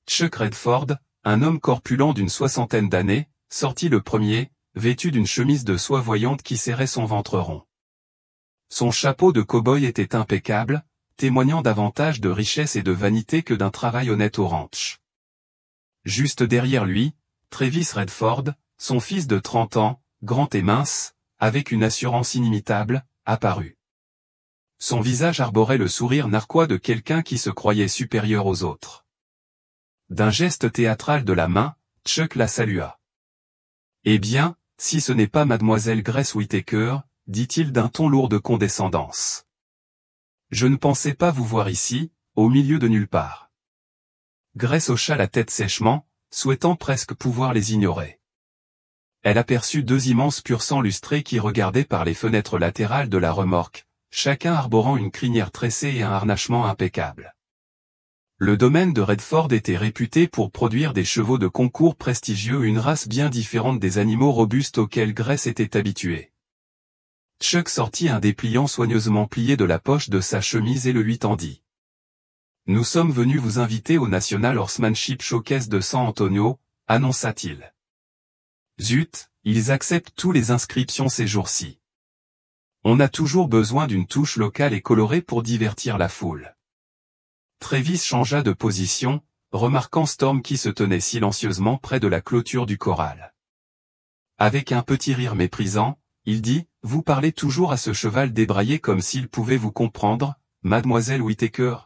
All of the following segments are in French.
Chuck Redford, un homme corpulent d'une soixantaine d'années, sortit le premier, vêtu d'une chemise de soie voyante qui serrait son ventre rond. Son chapeau de cow-boy était impeccable, témoignant davantage de richesse et de vanité que d'un travail honnête au ranch. Juste derrière lui, Travis Redford, son fils de 30 ans, grand et mince, avec une assurance inimitable, apparut. Son visage arborait le sourire narquois de quelqu'un qui se croyait supérieur aux autres. D'un geste théâtral de la main, Chuck la salua. « Eh bien, si ce n'est pas mademoiselle Grace Whittaker, dit-il d'un ton lourd de condescendance. Je ne pensais pas vous voir ici, au milieu de nulle part. » Grace hocha la tête sèchement, souhaitant presque pouvoir les ignorer. Elle aperçut deux immenses pur-sang lustrés qui regardaient par les fenêtres latérales de la remorque, chacun arborant une crinière tressée et un harnachement impeccable. Le domaine de Redford était réputé pour produire des chevaux de concours prestigieux, une race bien différente des animaux robustes auxquels Grace était habituée. Chuck sortit un dépliant soigneusement plié de la poche de sa chemise et le lui tendit. « Nous sommes venus vous inviter au National Horsemanship Showcase de San Antonio, annonça-t-il. Zut, ils acceptent tous les inscriptions ces jours-ci. On a toujours besoin d'une touche locale et colorée pour divertir la foule. » Travis changea de position, remarquant Storm qui se tenait silencieusement près de la clôture du corral. Avec un petit rire méprisant, il dit, « Vous parlez toujours à ce cheval débraillé comme s'il pouvait vous comprendre, mademoiselle Whittaker ?»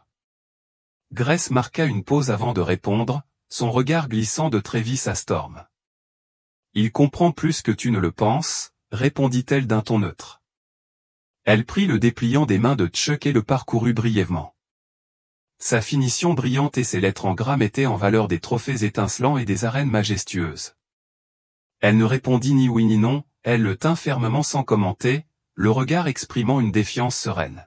Grace marqua une pause avant de répondre, son regard glissant de Travis à Storm. « Il comprend plus que tu ne le penses, » répondit-elle d'un ton neutre. Elle prit le dépliant des mains de Chuck et le parcourut brièvement. Sa finition brillante et ses lettres en gras mettaient en valeur des trophées étincelants et des arènes majestueuses. Elle ne répondit ni oui ni non, elle le tint fermement sans commenter, le regard exprimant une défiance sereine.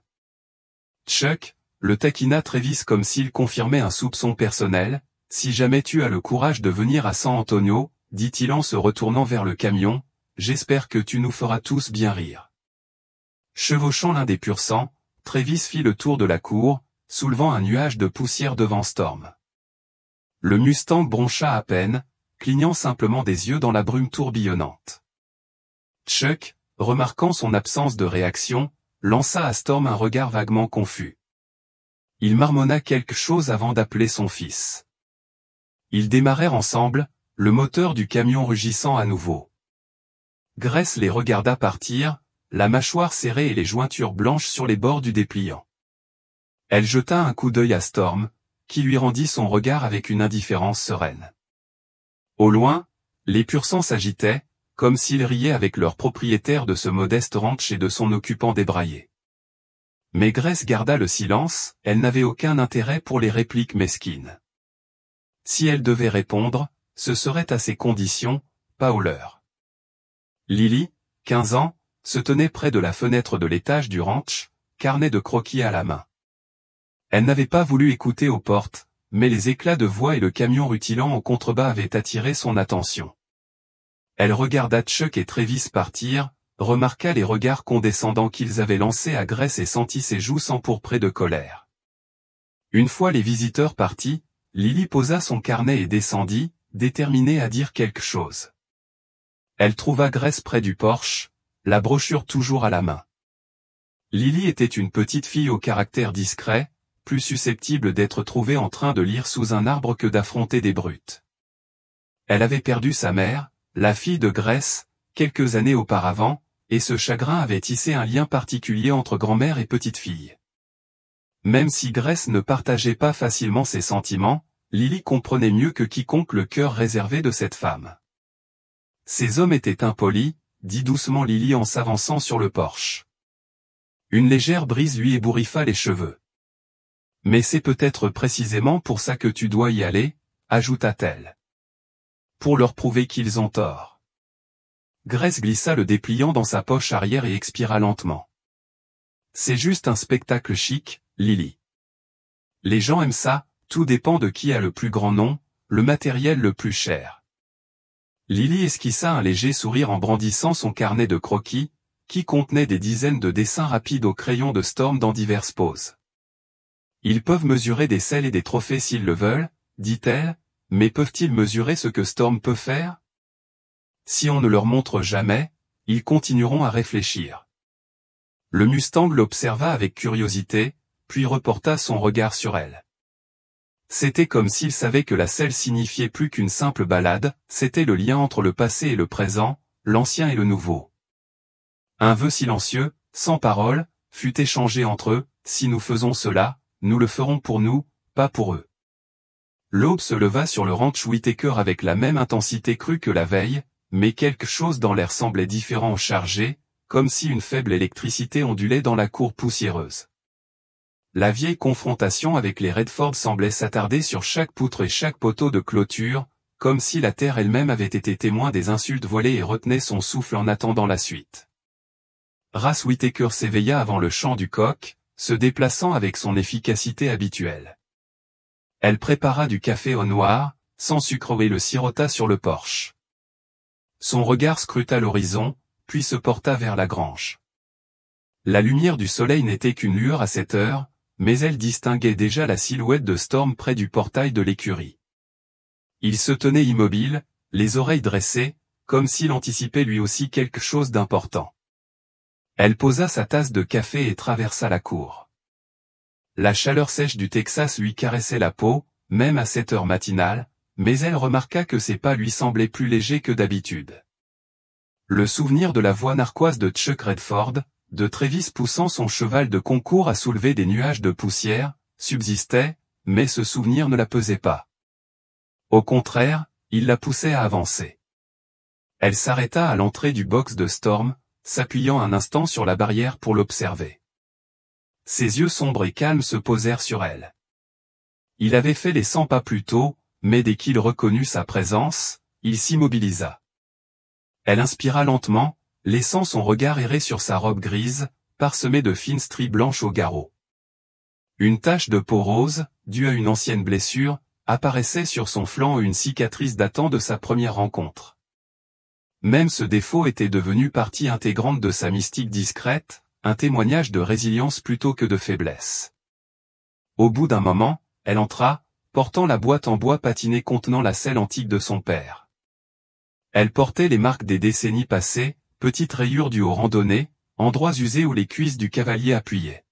Chuck le taquina Travis comme s'il confirmait un soupçon personnel, « Si jamais tu as le courage de venir à San Antonio, dit-il en se retournant vers le camion, j'espère que tu nous feras tous bien rire. » Chevauchant l'un des pur-sang, Travis fit le tour de la cour, soulevant un nuage de poussière devant Storm. Le Mustang broncha à peine, clignant simplement des yeux dans la brume tourbillonnante. Chuck, remarquant son absence de réaction, lança à Storm un regard vaguement confus. Il marmonna quelque chose avant d'appeler son fils. Ils démarrèrent ensemble, le moteur du camion rugissant à nouveau. Grace les regarda partir, la mâchoire serrée et les jointures blanches sur les bords du dépliant. Elle jeta un coup d'œil à Storm, qui lui rendit son regard avec une indifférence sereine. Au loin, les pur-sang s'agitaient, comme s'ils riaient avec leur propriétaire de ce modeste ranch et de son occupant débraillé. Mais Grace garda le silence, elle n'avait aucun intérêt pour les répliques mesquines. Si elle devait répondre, ce serait à ses conditions, pas aux leurs. Lily, 15 ans, se tenait près de la fenêtre de l'étage du ranch, carnet de croquis à la main. Elle n'avait pas voulu écouter aux portes, mais les éclats de voix et le camion rutilant en contrebas avaient attiré son attention. Elle regarda Chuck et Travis partir, remarqua les regards condescendants qu'ils avaient lancés à Grace et sentit ses joues s'empourprer de colère. Une fois les visiteurs partis, Lily posa son carnet et descendit, déterminée à dire quelque chose. Elle trouva Grace près du porche, la brochure toujours à la main. Lily était une petite fille au caractère discret, plus susceptible d'être trouvée en train de lire sous un arbre que d'affronter des brutes. Elle avait perdu sa mère, la fille de Grace, quelques années auparavant, et ce chagrin avait tissé un lien particulier entre grand-mère et petite-fille. Même si Grace ne partageait pas facilement ses sentiments, Lily comprenait mieux que quiconque le cœur réservé de cette femme. Ces hommes étaient impolis, dit doucement Lily en s'avançant sur le porche. Une légère brise lui ébouriffa les cheveux. « Mais c'est peut-être précisément pour ça que tu dois y aller, » ajouta-t-elle. « Pour leur prouver qu'ils ont tort. » Grace glissa le dépliant dans sa poche arrière et expira lentement. « C'est juste un spectacle chic, Lily. Les gens aiment ça, tout dépend de qui a le plus grand nom, le matériel le plus cher. » Lily esquissa un léger sourire en brandissant son carnet de croquis, qui contenait des dizaines de dessins rapides au crayon de Storm dans diverses poses. « Ils peuvent mesurer des selles et des trophées s'ils le veulent, dit-elle, mais peuvent-ils mesurer ce que Storm peut faire? Si on ne leur montre jamais, ils continueront à réfléchir. Le Mustang l'observa avec curiosité, puis reporta son regard sur elle. C'était comme s'il savait que la selle signifiait plus qu'une simple balade, c'était le lien entre le passé et le présent, l'ancien et le nouveau. Un vœu silencieux, sans parole, fut échangé entre eux, si nous faisons cela, nous le ferons pour nous, pas pour eux. L'aube se leva sur le ranch Whittaker avec la même intensité crue que la veille, mais quelque chose dans l'air semblait différent, chargé, comme si une faible électricité ondulait dans la cour poussiéreuse. La vieille confrontation avec les Redford semblait s'attarder sur chaque poutre et chaque poteau de clôture, comme si la terre elle-même avait été témoin des insultes volées et retenait son souffle en attendant la suite. Ras Whittaker s'éveilla avant le chant du coq, se déplaçant avec son efficacité habituelle. Elle prépara du café au noir, sans sucre et le sirota sur le porche. Son regard scruta l'horizon, puis se porta vers la grange. La lumière du soleil n'était qu'une lueur à cette heure, mais elle distinguait déjà la silhouette de Storm près du portail de l'écurie. Il se tenait immobile, les oreilles dressées, comme s'il anticipait lui aussi quelque chose d'important. Elle posa sa tasse de café et traversa la cour. La chaleur sèche du Texas lui caressait la peau, même à cette heure matinale, mais elle remarqua que ses pas lui semblaient plus légers que d'habitude. Le souvenir de la voix narquoise de Chuck Redford, de Travis poussant son cheval de concours à soulever des nuages de poussière, subsistait, mais ce souvenir ne la pesait pas. Au contraire, il la poussait à avancer. Elle s'arrêta à l'entrée du box de Storm, s'appuyant un instant sur la barrière pour l'observer. Ses yeux sombres et calmes se posèrent sur elle. Il avait fait les 100 pas plus tôt, mais dès qu'il reconnut sa présence, il s'immobilisa. Elle inspira lentement, laissant son regard errer sur sa robe grise, parsemée de fines stries blanches au garrot. Une tache de peau rose, due à une ancienne blessure, apparaissait sur son flanc, une cicatrice datant de sa première rencontre. Même ce défaut était devenu partie intégrante de sa mystique discrète, un témoignage de résilience plutôt que de faiblesse. Au bout d'un moment, elle entra, portant la boîte en bois patiné contenant la selle antique de son père. Elle portait les marques des décennies passées, petites rayures dues aux randonnées, endroits usés où les cuisses du cavalier appuyaient.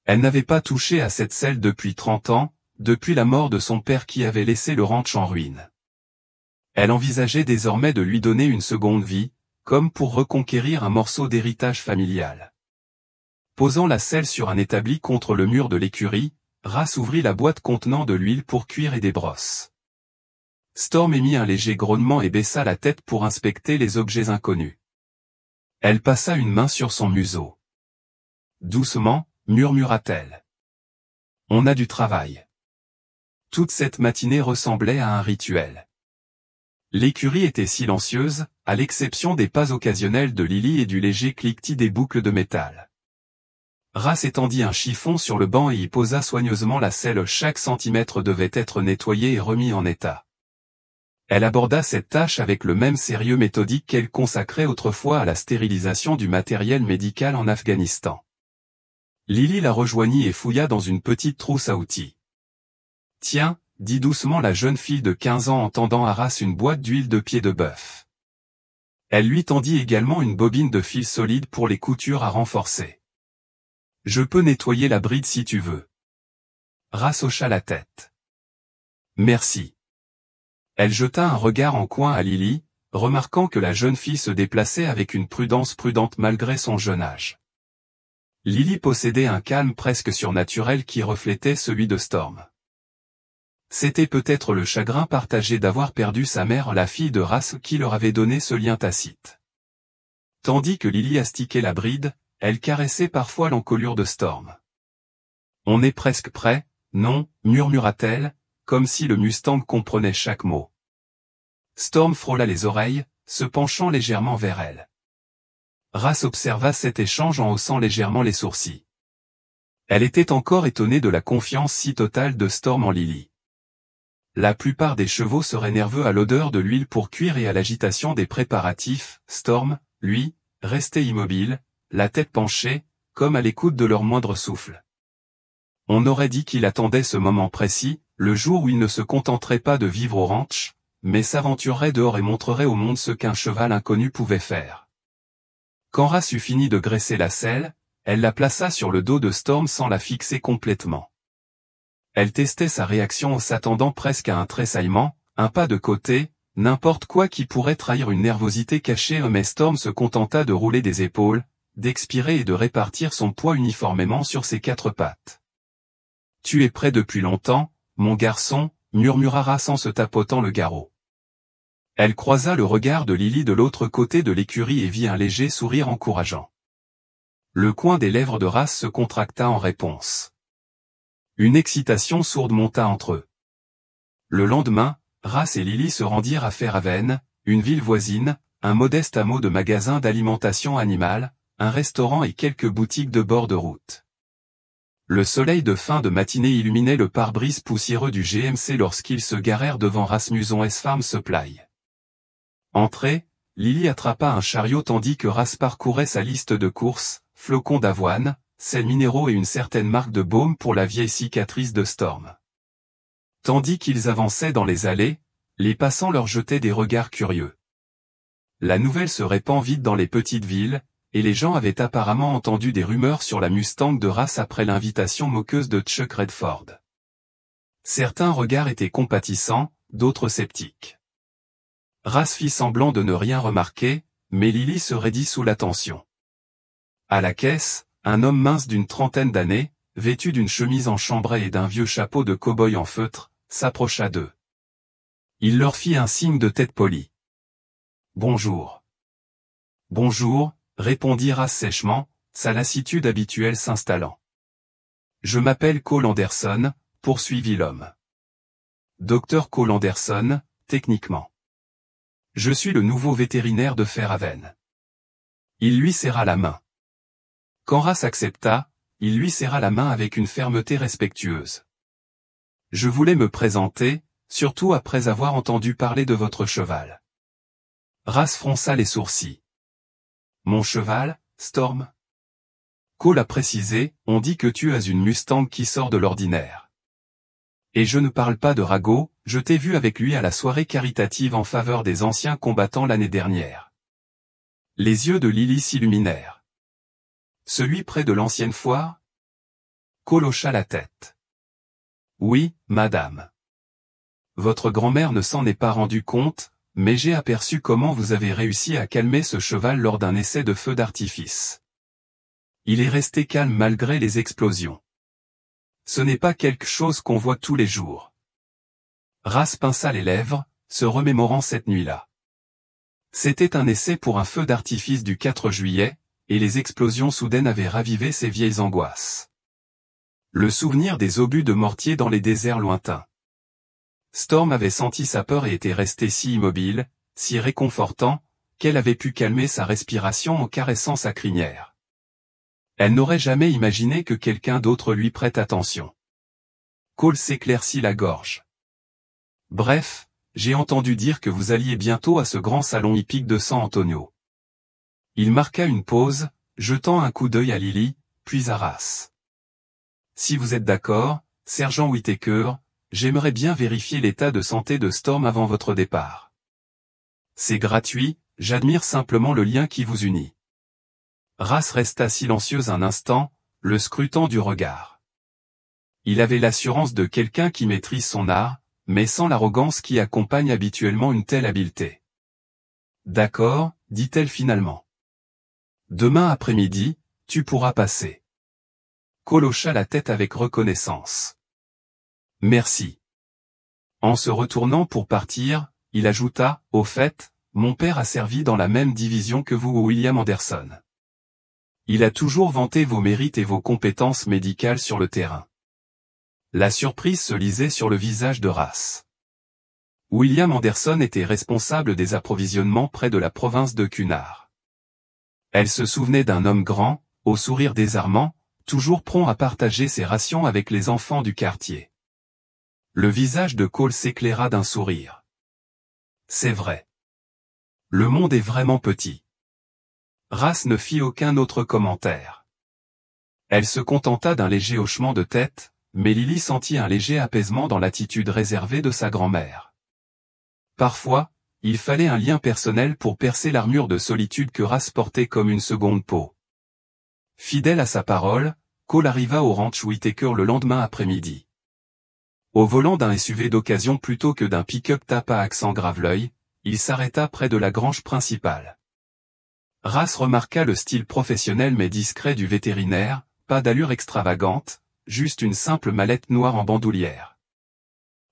Elle n'avait pas touché à cette selle depuis 30 ans, depuis la mort de son père qui avait laissé le ranch en ruine. Elle envisageait désormais de lui donner une seconde vie, comme pour reconquérir un morceau d'héritage familial. Posant la selle sur un établi contre le mur de l'écurie, Ras ouvrit la boîte contenant de l'huile pour cuire et des brosses. Storm émit un léger grognement et baissa la tête pour inspecter les objets inconnus. Elle passa une main sur son museau. Doucement, murmura-t-elle. On a du travail. Toute cette matinée ressemblait à un rituel. L'écurie était silencieuse, à l'exception des pas occasionnels de Lily et du léger cliquetis des boucles de métal. Ras étendit un chiffon sur le banc et y posa soigneusement la selle. Chaque centimètre devait être nettoyé et remis en état. Elle aborda cette tâche avec le même sérieux méthodique qu'elle consacrait autrefois à la stérilisation du matériel médical en Afghanistan. Lily la rejoignit et fouilla dans une petite trousse à outils. « Tiens », dit doucement la jeune fille de 15 ans en tendant à Ras une boîte d'huile de pied de bœuf. Elle lui tendit également une bobine de fil solide pour les coutures à renforcer. « Je peux nettoyer la bride si tu veux. » Ras hocha la tête. « Merci. » Elle jeta un regard en coin à Lily, remarquant que la jeune fille se déplaçait avec une prudence prudente malgré son jeune âge. Lily possédait un calme presque surnaturel qui reflétait celui de Storm. C'était peut-être le chagrin partagé d'avoir perdu sa mère, la fille de Ras, qui leur avait donné ce lien tacite. Tandis que Lily astiquait la bride, elle caressait parfois l'encolure de Storm. « On est presque prêt, non » murmura-t-elle, comme si le Mustang comprenait chaque mot. Storm frôla les oreilles, se penchant légèrement vers elle. Ras observa cet échange en haussant légèrement les sourcils. Elle était encore étonnée de la confiance si totale de Storm en Lily. La plupart des chevaux seraient nerveux à l'odeur de l'huile pour cuire et à l'agitation des préparatifs. Storm, lui, restait immobile, la tête penchée, comme à l'écoute de leur moindre souffle. On aurait dit qu'il attendait ce moment précis, le jour où il ne se contenterait pas de vivre au ranch, mais s'aventurerait dehors et montrerait au monde ce qu'un cheval inconnu pouvait faire. Quand Ras eut fini de graisser la selle, elle la plaça sur le dos de Storm sans la fixer complètement. Elle testait sa réaction en s'attendant presque à un tressaillement, un pas de côté, n'importe quoi qui pourrait trahir une nervosité cachée, mais Storm se contenta de rouler des épaules, d'expirer et de répartir son poids uniformément sur ses 4 pattes. « Tu es prêt depuis longtemps, mon garçon » murmura Ras en se tapotant le garrot. Elle croisa le regard de Lily de l'autre côté de l'écurie et vit un léger sourire encourageant. Le coin des lèvres de Ras se contracta en réponse. Une excitation sourde monta entre eux. Le lendemain, Ras et Lily se rendirent à Fairhaven, une ville voisine, un modeste hameau de magasins d'alimentation animale, un restaurant et quelques boutiques de bord de route. Le soleil de fin de matinée illuminait le pare-brise poussiéreux du GMC lorsqu'ils se garèrent devant Rasmussen Farm Supply. Entrée, Lily attrapa un chariot tandis que Ras parcourait sa liste de courses, flocons d'avoine, sels minéraux et une certaine marque de baume pour la vieille cicatrice de Storm. Tandis qu'ils avançaient dans les allées, les passants leur jetaient des regards curieux. La nouvelle se répand vite dans les petites villes, et les gens avaient apparemment entendu des rumeurs sur la Mustang de Ras après l'invitation moqueuse de Chuck Redford. Certains regards étaient compatissants, d'autres sceptiques. Ras fit semblant de ne rien remarquer, mais Lily se raidit sous la tension. À la caisse, un homme mince d'une trentaine d'années, vêtu d'une chemise en chambray et d'un vieux chapeau de cow-boy en feutre, s'approcha d'eux. Il leur fit un signe de tête poli. « Bonjour. »« Bonjour », répondit Ras sèchement, sa lassitude habituelle s'installant. « Je m'appelle Cole Anderson », poursuivit l'homme. « Dr Cole Anderson, techniquement. Je suis le nouveau vétérinaire de Fairhaven. » Il lui serra la main. Quand Ras accepta, il lui serra la main avec une fermeté respectueuse. « Je voulais me présenter, surtout après avoir entendu parler de votre cheval. » Ras fronça les sourcils. « Mon cheval, Storm ?» Cole a précisé, « On dit que tu as une Mustang qui sort de l'ordinaire. » Et je ne parle pas de ragot, je t'ai vu avec lui à la soirée caritative en faveur des anciens combattants l'année dernière. Les yeux de Lily s'illuminèrent. « Celui près de l'ancienne foire ?» Cole hocha la tête. « Oui, madame. Votre grand-mère ne s'en est pas rendue compte, mais j'ai aperçu comment vous avez réussi à calmer ce cheval lors d'un essai de feu d'artifice. Il est resté calme malgré les explosions. Ce n'est pas quelque chose qu'on voit tous les jours. » Ras pinça les lèvres, se remémorant cette nuit-là. C'était un essai pour un feu d'artifice du 4 juillet, et les explosions soudaines avaient ravivé ses vieilles angoisses. Le souvenir des obus de mortier dans les déserts lointains. Storm avait senti sa peur et était resté si immobile, si réconfortant, qu'elle avait pu calmer sa respiration en caressant sa crinière. Elle n'aurait jamais imaginé que quelqu'un d'autre lui prête attention. Cole s'éclaircit la gorge. « Bref, j'ai entendu dire que vous alliez bientôt à ce grand salon hippique de San Antonio. » Il marqua une pause, jetant un coup d'œil à Lily, puis à Ras. « Si vous êtes d'accord, sergent Whittaker, j'aimerais bien vérifier l'état de santé de Storm avant votre départ. C'est gratuit, j'admire simplement le lien qui vous unit. » Ras resta silencieux un instant, le scrutant du regard. Il avait l'assurance de quelqu'un qui maîtrise son art, mais sans l'arrogance qui accompagne habituellement une telle habileté. « D'accord, dit-elle finalement. Demain après-midi, tu pourras passer. » Cole hocha la tête avec reconnaissance. « Merci. » En se retournant pour partir, il ajouta, « Au fait, mon père a servi dans la même division que vous, William Anderson. Il a toujours vanté vos mérites et vos compétences médicales sur le terrain. » La surprise se lisait sur le visage de Ras. William Anderson était responsable des approvisionnements près de la province de Cunard. Elle se souvenait d'un homme grand, au sourire désarmant, toujours prompt à partager ses rations avec les enfants du quartier. Le visage de Cole s'éclaira d'un sourire. C'est vrai. Le monde est vraiment petit. Ras ne fit aucun autre commentaire. Elle se contenta d'un léger hochement de tête, mais Lily sentit un léger apaisement dans l'attitude réservée de sa grand-mère. Parfois, il fallait un lien personnel pour percer l'armure de solitude que Ras portait comme une seconde peau. Fidèle à sa parole, Cole arriva au ranch Whittaker le lendemain après-midi. Au volant d'un SUV d'occasion plutôt que d'un pick-up tape à accent graveleuil, il s'arrêta près de la grange principale. Ras remarqua le style professionnel mais discret du vétérinaire, pas d'allure extravagante, juste une simple mallette noire en bandoulière.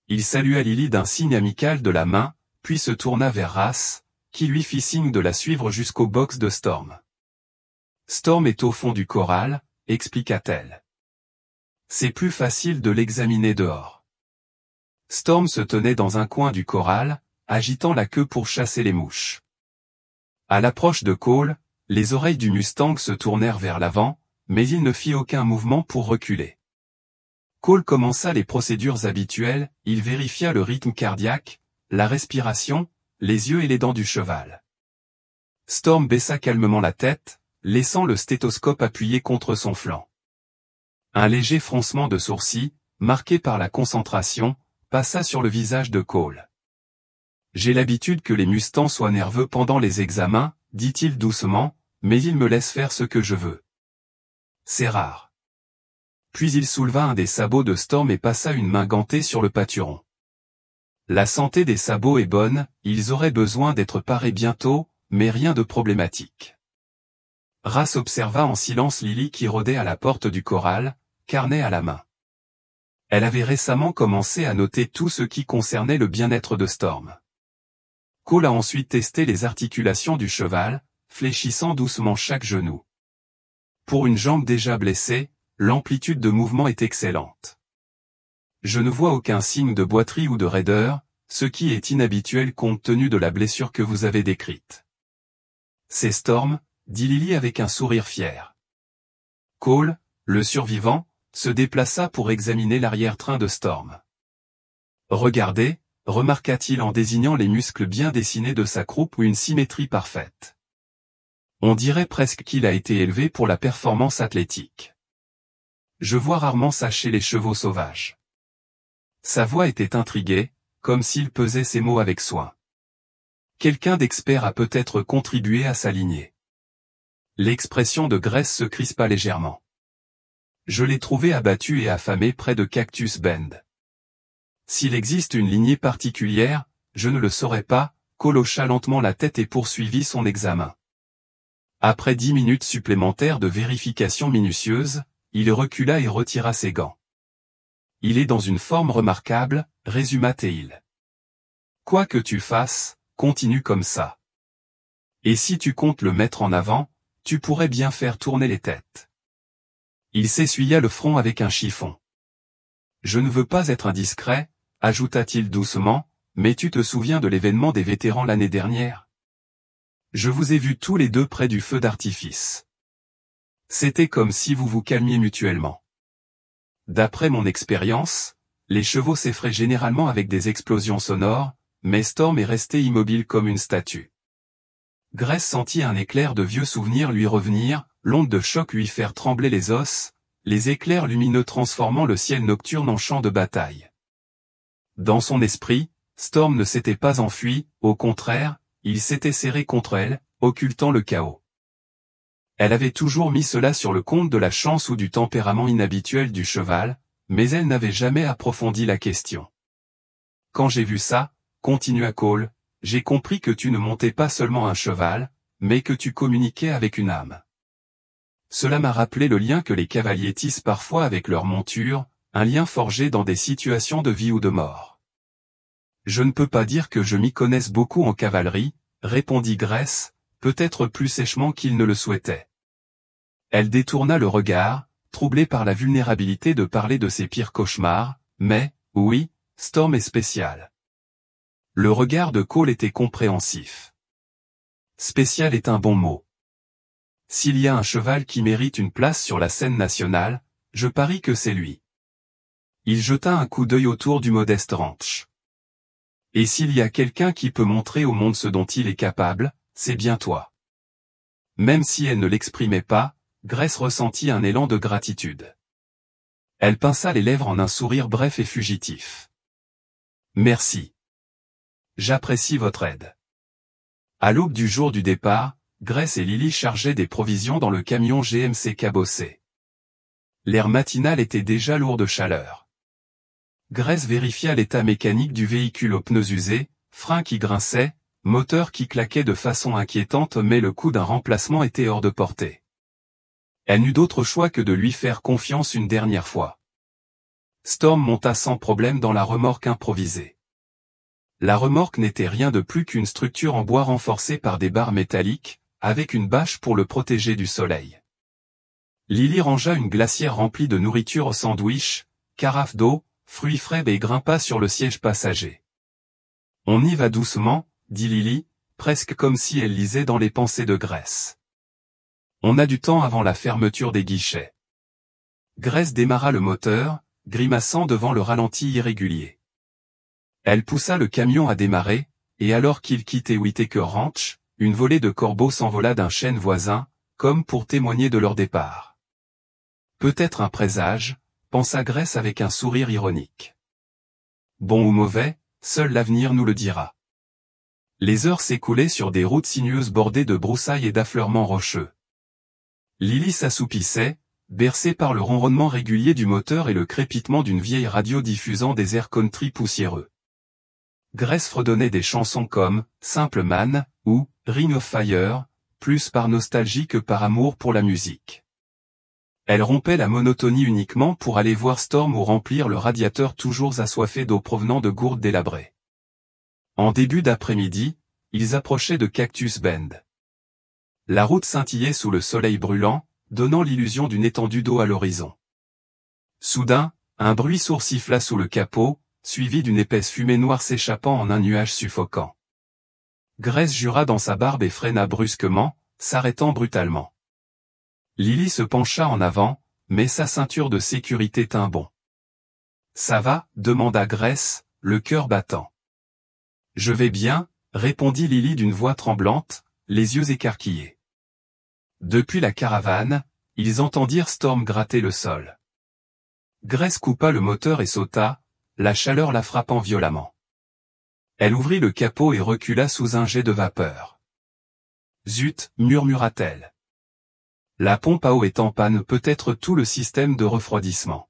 Il salua Lily d'un signe amical de la main, puis se tourna vers Ras, qui lui fit signe de la suivre jusqu'au box de Storm. Storm est au fond du corral, expliqua-t-elle. C'est plus facile de l'examiner dehors. Storm se tenait dans un coin du corral, agitant la queue pour chasser les mouches. À l'approche de Cole, les oreilles du Mustang se tournèrent vers l'avant, mais il ne fit aucun mouvement pour reculer. Cole commença les procédures habituelles, il vérifia le rythme cardiaque, la respiration, les yeux et les dents du cheval. Storm baissa calmement la tête, laissant le stéthoscope appuyé contre son flanc. Un léger froncement de sourcils, marqué par la concentration, passa sur le visage de Cole. « J'ai l'habitude que les Mustangs soient nerveux pendant les examens, dit-il doucement, mais ils me laissent faire ce que je veux. C'est rare. » Puis il souleva un des sabots de Storm et passa une main gantée sur le pâturon. La santé des sabots est bonne, ils auraient besoin d'être parés bientôt, mais rien de problématique. Ras observa en silence Lily qui rôdait à la porte du corral, carnet à la main. Elle avait récemment commencé à noter tout ce qui concernait le bien-être de Storm. Cole a ensuite testé les articulations du cheval, fléchissant doucement chaque genou. Pour une jambe déjà blessée, l'amplitude de mouvement est excellente. Je ne vois aucun signe de boiterie ou de raideur, ce qui est inhabituel compte tenu de la blessure que vous avez décrite. C'est Storm, dit Lily avec un sourire fier. Cole, le survivant, se déplaça pour examiner l'arrière-train de Storm. Regardez, remarqua-t-il en désignant les muscles bien dessinés de sa croupe ou une symétrie parfaite. On dirait presque qu'il a été élevé pour la performance athlétique. Je vois rarement ça chez les chevaux sauvages. Sa voix était intriguée, comme s'il pesait ses mots avec soin. Quelqu'un d'expert a peut-être contribué à sa lignée. L'expression de Grace se crispa légèrement. Je l'ai trouvé abattu et affamé près de Cactus Bend. S'il existe une lignée particulière, je ne le saurais pas, Cole hocha lentement la tête et poursuivit son examen. Après 10 minutes supplémentaires de vérification minutieuse, il recula et retira ses gants. Il est dans une forme remarquable, résuma-t-il. Quoi que tu fasses, continue comme ça. Et si tu comptes le mettre en avant, tu pourrais bien faire tourner les têtes. Il s'essuya le front avec un chiffon. Je ne veux pas être indiscret, ajouta-t-il doucement, mais tu te souviens de l'événement des vétérans l'année dernière? Je vous ai vus tous les deux près du feu d'artifice. C'était comme si vous vous calmiez mutuellement. D'après mon expérience, les chevaux s'effraient généralement avec des explosions sonores, mais Storm est resté immobile comme une statue. Grace sentit un éclair de vieux souvenirs lui revenir, l'onde de choc lui faire trembler les os, les éclairs lumineux transformant le ciel nocturne en champ de bataille. Dans son esprit, Storm ne s'était pas enfui, au contraire, il s'était serré contre elle, occultant le chaos. Elle avait toujours mis cela sur le compte de la chance ou du tempérament inhabituel du cheval, mais elle n'avait jamais approfondi la question. Quand j'ai vu ça, continua Cole, j'ai compris que tu ne montais pas seulement un cheval, mais que tu communiquais avec une âme. Cela m'a rappelé le lien que les cavaliers tissent parfois avec leur monture, un lien forgé dans des situations de vie ou de mort. Je ne peux pas dire que je m'y connaisse beaucoup en cavalerie, répondit Grace, peut-être plus sèchement qu'il ne le souhaitait. Elle détourna le regard, troublée par la vulnérabilité de parler de ses pires cauchemars, mais, oui, Storm est spécial. Le regard de Cole était compréhensif. Spécial est un bon mot. S'il y a un cheval qui mérite une place sur la scène nationale, je parie que c'est lui. Il jeta un coup d'œil autour du modeste ranch. Et s'il y a quelqu'un qui peut montrer au monde ce dont il est capable, c'est bien toi. Même si elle ne l'exprimait pas, Grace ressentit un élan de gratitude. Elle pinça les lèvres en un sourire bref et fugitif. Merci. J'apprécie votre aide. À l'aube du jour du départ, Grace et Lily chargeaient des provisions dans le camion GMC cabossé. L'air matinal était déjà lourd de chaleur. Grace vérifia l'état mécanique du véhicule aux pneus usés, freins qui grinçaient, moteur qui claquait de façon inquiétante, mais le coût d'un remplacement était hors de portée. Elle n'eut d'autre choix que de lui faire confiance une dernière fois. Storm monta sans problème dans la remorque improvisée. La remorque n'était rien de plus qu'une structure en bois renforcée par des barres métalliques, avec une bâche pour le protéger du soleil. Lily rangea une glacière remplie de nourriture au sandwich, carafe d'eau, fruits frais et grimpa sur le siège passager. On y va doucement, dit Lily, presque comme si elle lisait dans les pensées de Grace. On a du temps avant la fermeture des guichets. Grace démarra le moteur, grimaçant devant le ralenti irrégulier. Elle poussa le camion à démarrer, et alors qu'il quittait Whitaker Ranch, une volée de corbeaux s'envola d'un chêne voisin, comme pour témoigner de leur départ. Peut-être un présage, pensa Grace avec un sourire ironique. Bon ou mauvais, seul l'avenir nous le dira. Les heures s'écoulaient sur des routes sinueuses bordées de broussailles et d'affleurements rocheux. Lily s'assoupissait, bercée par le ronronnement régulier du moteur et le crépitement d'une vieille radio diffusant des airs country poussiéreux. Grace fredonnait des chansons comme « Simple Man » ou « Ring of Fire », plus par nostalgie que par amour pour la musique. Elle rompait la monotonie uniquement pour aller voir Storm ou remplir le radiateur toujours assoiffé d'eau provenant de gourdes délabrées. En début d'après-midi, ils approchaient de Cactus Bend. La route scintillait sous le soleil brûlant, donnant l'illusion d'une étendue d'eau à l'horizon. Soudain, un bruit sourd siffla sous le capot, suivi d'une épaisse fumée noire s'échappant en un nuage suffocant. Grace jura dans sa barbe et freina brusquement, s'arrêtant brutalement. Lily se pencha en avant, mais sa ceinture de sécurité tint bon. « Ça va ?» demanda Grace, le cœur battant. « Je vais bien », répondit Lily d'une voix tremblante, les yeux écarquillés. Depuis la caravane, ils entendirent Storm gratter le sol. Grace coupa le moteur et sauta, la chaleur la frappant violemment. Elle ouvrit le capot et recula sous un jet de vapeur. « Zut !» murmura-t-elle. La pompe à eau est en panne, peut-être tout le système de refroidissement.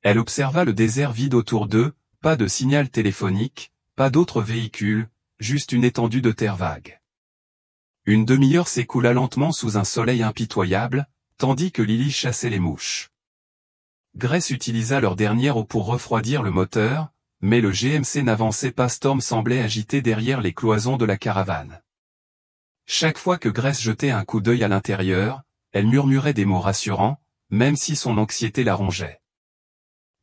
Elle observa le désert vide autour d'eux, pas de signal téléphonique, pas d'autres véhicules, juste une étendue de terre vague. Une demi-heure s'écoula lentement sous un soleil impitoyable, tandis que Lily chassait les mouches. Grace utilisa leur dernière eau pour refroidir le moteur, mais le GMC n'avançait pas. Storm semblait agité derrière les cloisons de la caravane. Chaque fois que Grace jetait un coup d'œil à l'intérieur, elle murmurait des mots rassurants, même si son anxiété la rongeait.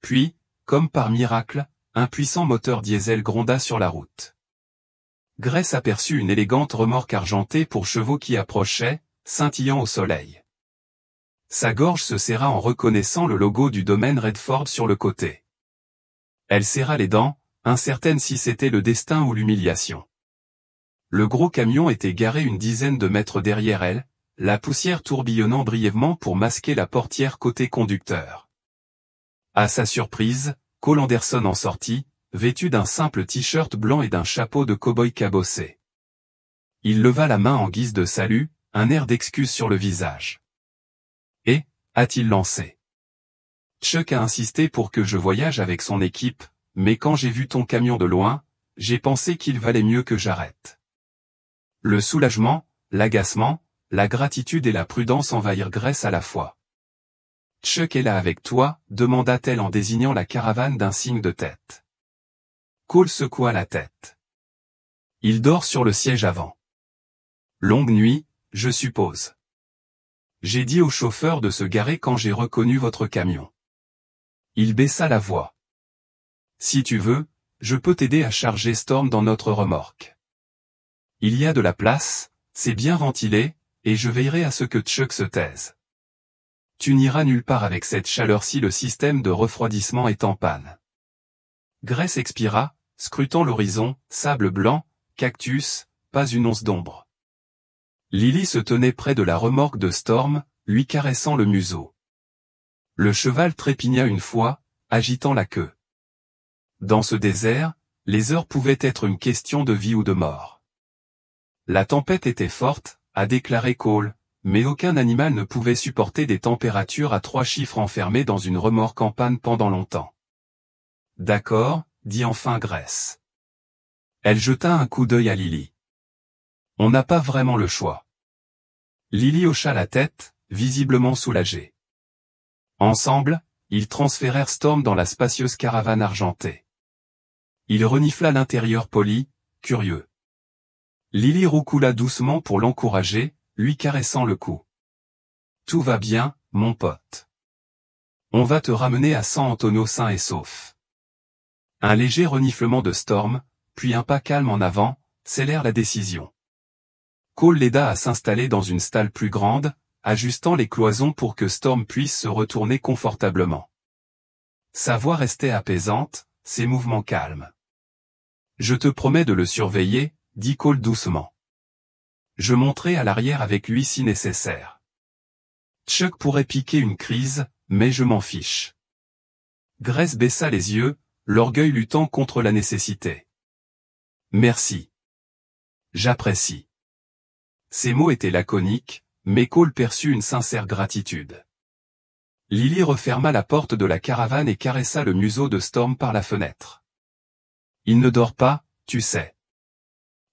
Puis, comme par miracle, un puissant moteur diesel gronda sur la route. Grace aperçut une élégante remorque argentée pour chevaux qui approchait, scintillant au soleil. Sa gorge se serra en reconnaissant le logo du domaine Redford sur le côté. Elle serra les dents, incertaine si c'était le destin ou l'humiliation. Le gros camion était garé une dizaine de mètres derrière elle, la poussière tourbillonnant brièvement pour masquer la portière côté conducteur. À sa surprise, Cole Anderson en sortit, vêtu d'un simple t-shirt blanc et d'un chapeau de cow-boy cabossé. Il leva la main en guise de salut, un air d'excuse sur le visage. « Et » a-t-il lancé. « Chuck a insisté pour que je voyage avec son équipe, mais quand j'ai vu ton camion de loin, j'ai pensé qu'il valait mieux que j'arrête. » Le soulagement, l'agacement, la gratitude et la prudence envahirent Grace à la fois. « Chuck est là avec toi ?» demanda-t-elle en désignant la caravane d'un signe de tête. Cole secoua la tête. « Il dort sur le siège avant. »« Longue nuit, je suppose. » J'ai dit au chauffeur de se garer quand j'ai reconnu votre camion. Il baissa la voix. « Si tu veux, je peux t'aider à charger Storm dans notre remorque. Il y a de la place, c'est bien ventilé, et je veillerai à ce que Chuck se taise. Tu n'iras nulle part avec cette chaleur si le système de refroidissement est en panne. » Grace expira, scrutant l'horizon, sable blanc, cactus, pas une once d'ombre. Lily se tenait près de la remorque de Storm, lui caressant le museau. Le cheval trépigna une fois, agitant la queue. Dans ce désert, les heures pouvaient être une question de vie ou de mort. La tempête était forte, a déclaré Cole, mais aucun animal ne pouvait supporter des températures à 3 chiffres enfermées dans une remorque en panne pendant longtemps. D'accord, dit enfin Grace. Elle jeta un coup d'œil à Lily. On n'a pas vraiment le choix. Lily hocha la tête, visiblement soulagée. Ensemble, ils transférèrent Storm dans la spacieuse caravane argentée. Il renifla l'intérieur poli, curieux. Lily roucoula doucement pour l'encourager, lui caressant le cou. Tout va bien, mon pote. On va te ramener à San Antonio sain et sauf. Un léger reniflement de Storm, puis un pas calme en avant, scellèrent la décision. Cole l'aida à s'installer dans une stalle plus grande, ajustant les cloisons pour que Storm puisse se retourner confortablement. Sa voix restait apaisante, ses mouvements calmes. Je te promets de le surveiller, dit Cole doucement. Je monterai à l'arrière avec lui si nécessaire. Chuck pourrait piquer une crise, mais je m'en fiche. Grace baissa les yeux, l'orgueil luttant contre la nécessité. Merci. J'apprécie. Ces mots étaient laconiques, mais Cole perçut une sincère gratitude. Lily referma la porte de la caravane et caressa le museau de Storm par la fenêtre. Il ne dort pas, tu sais.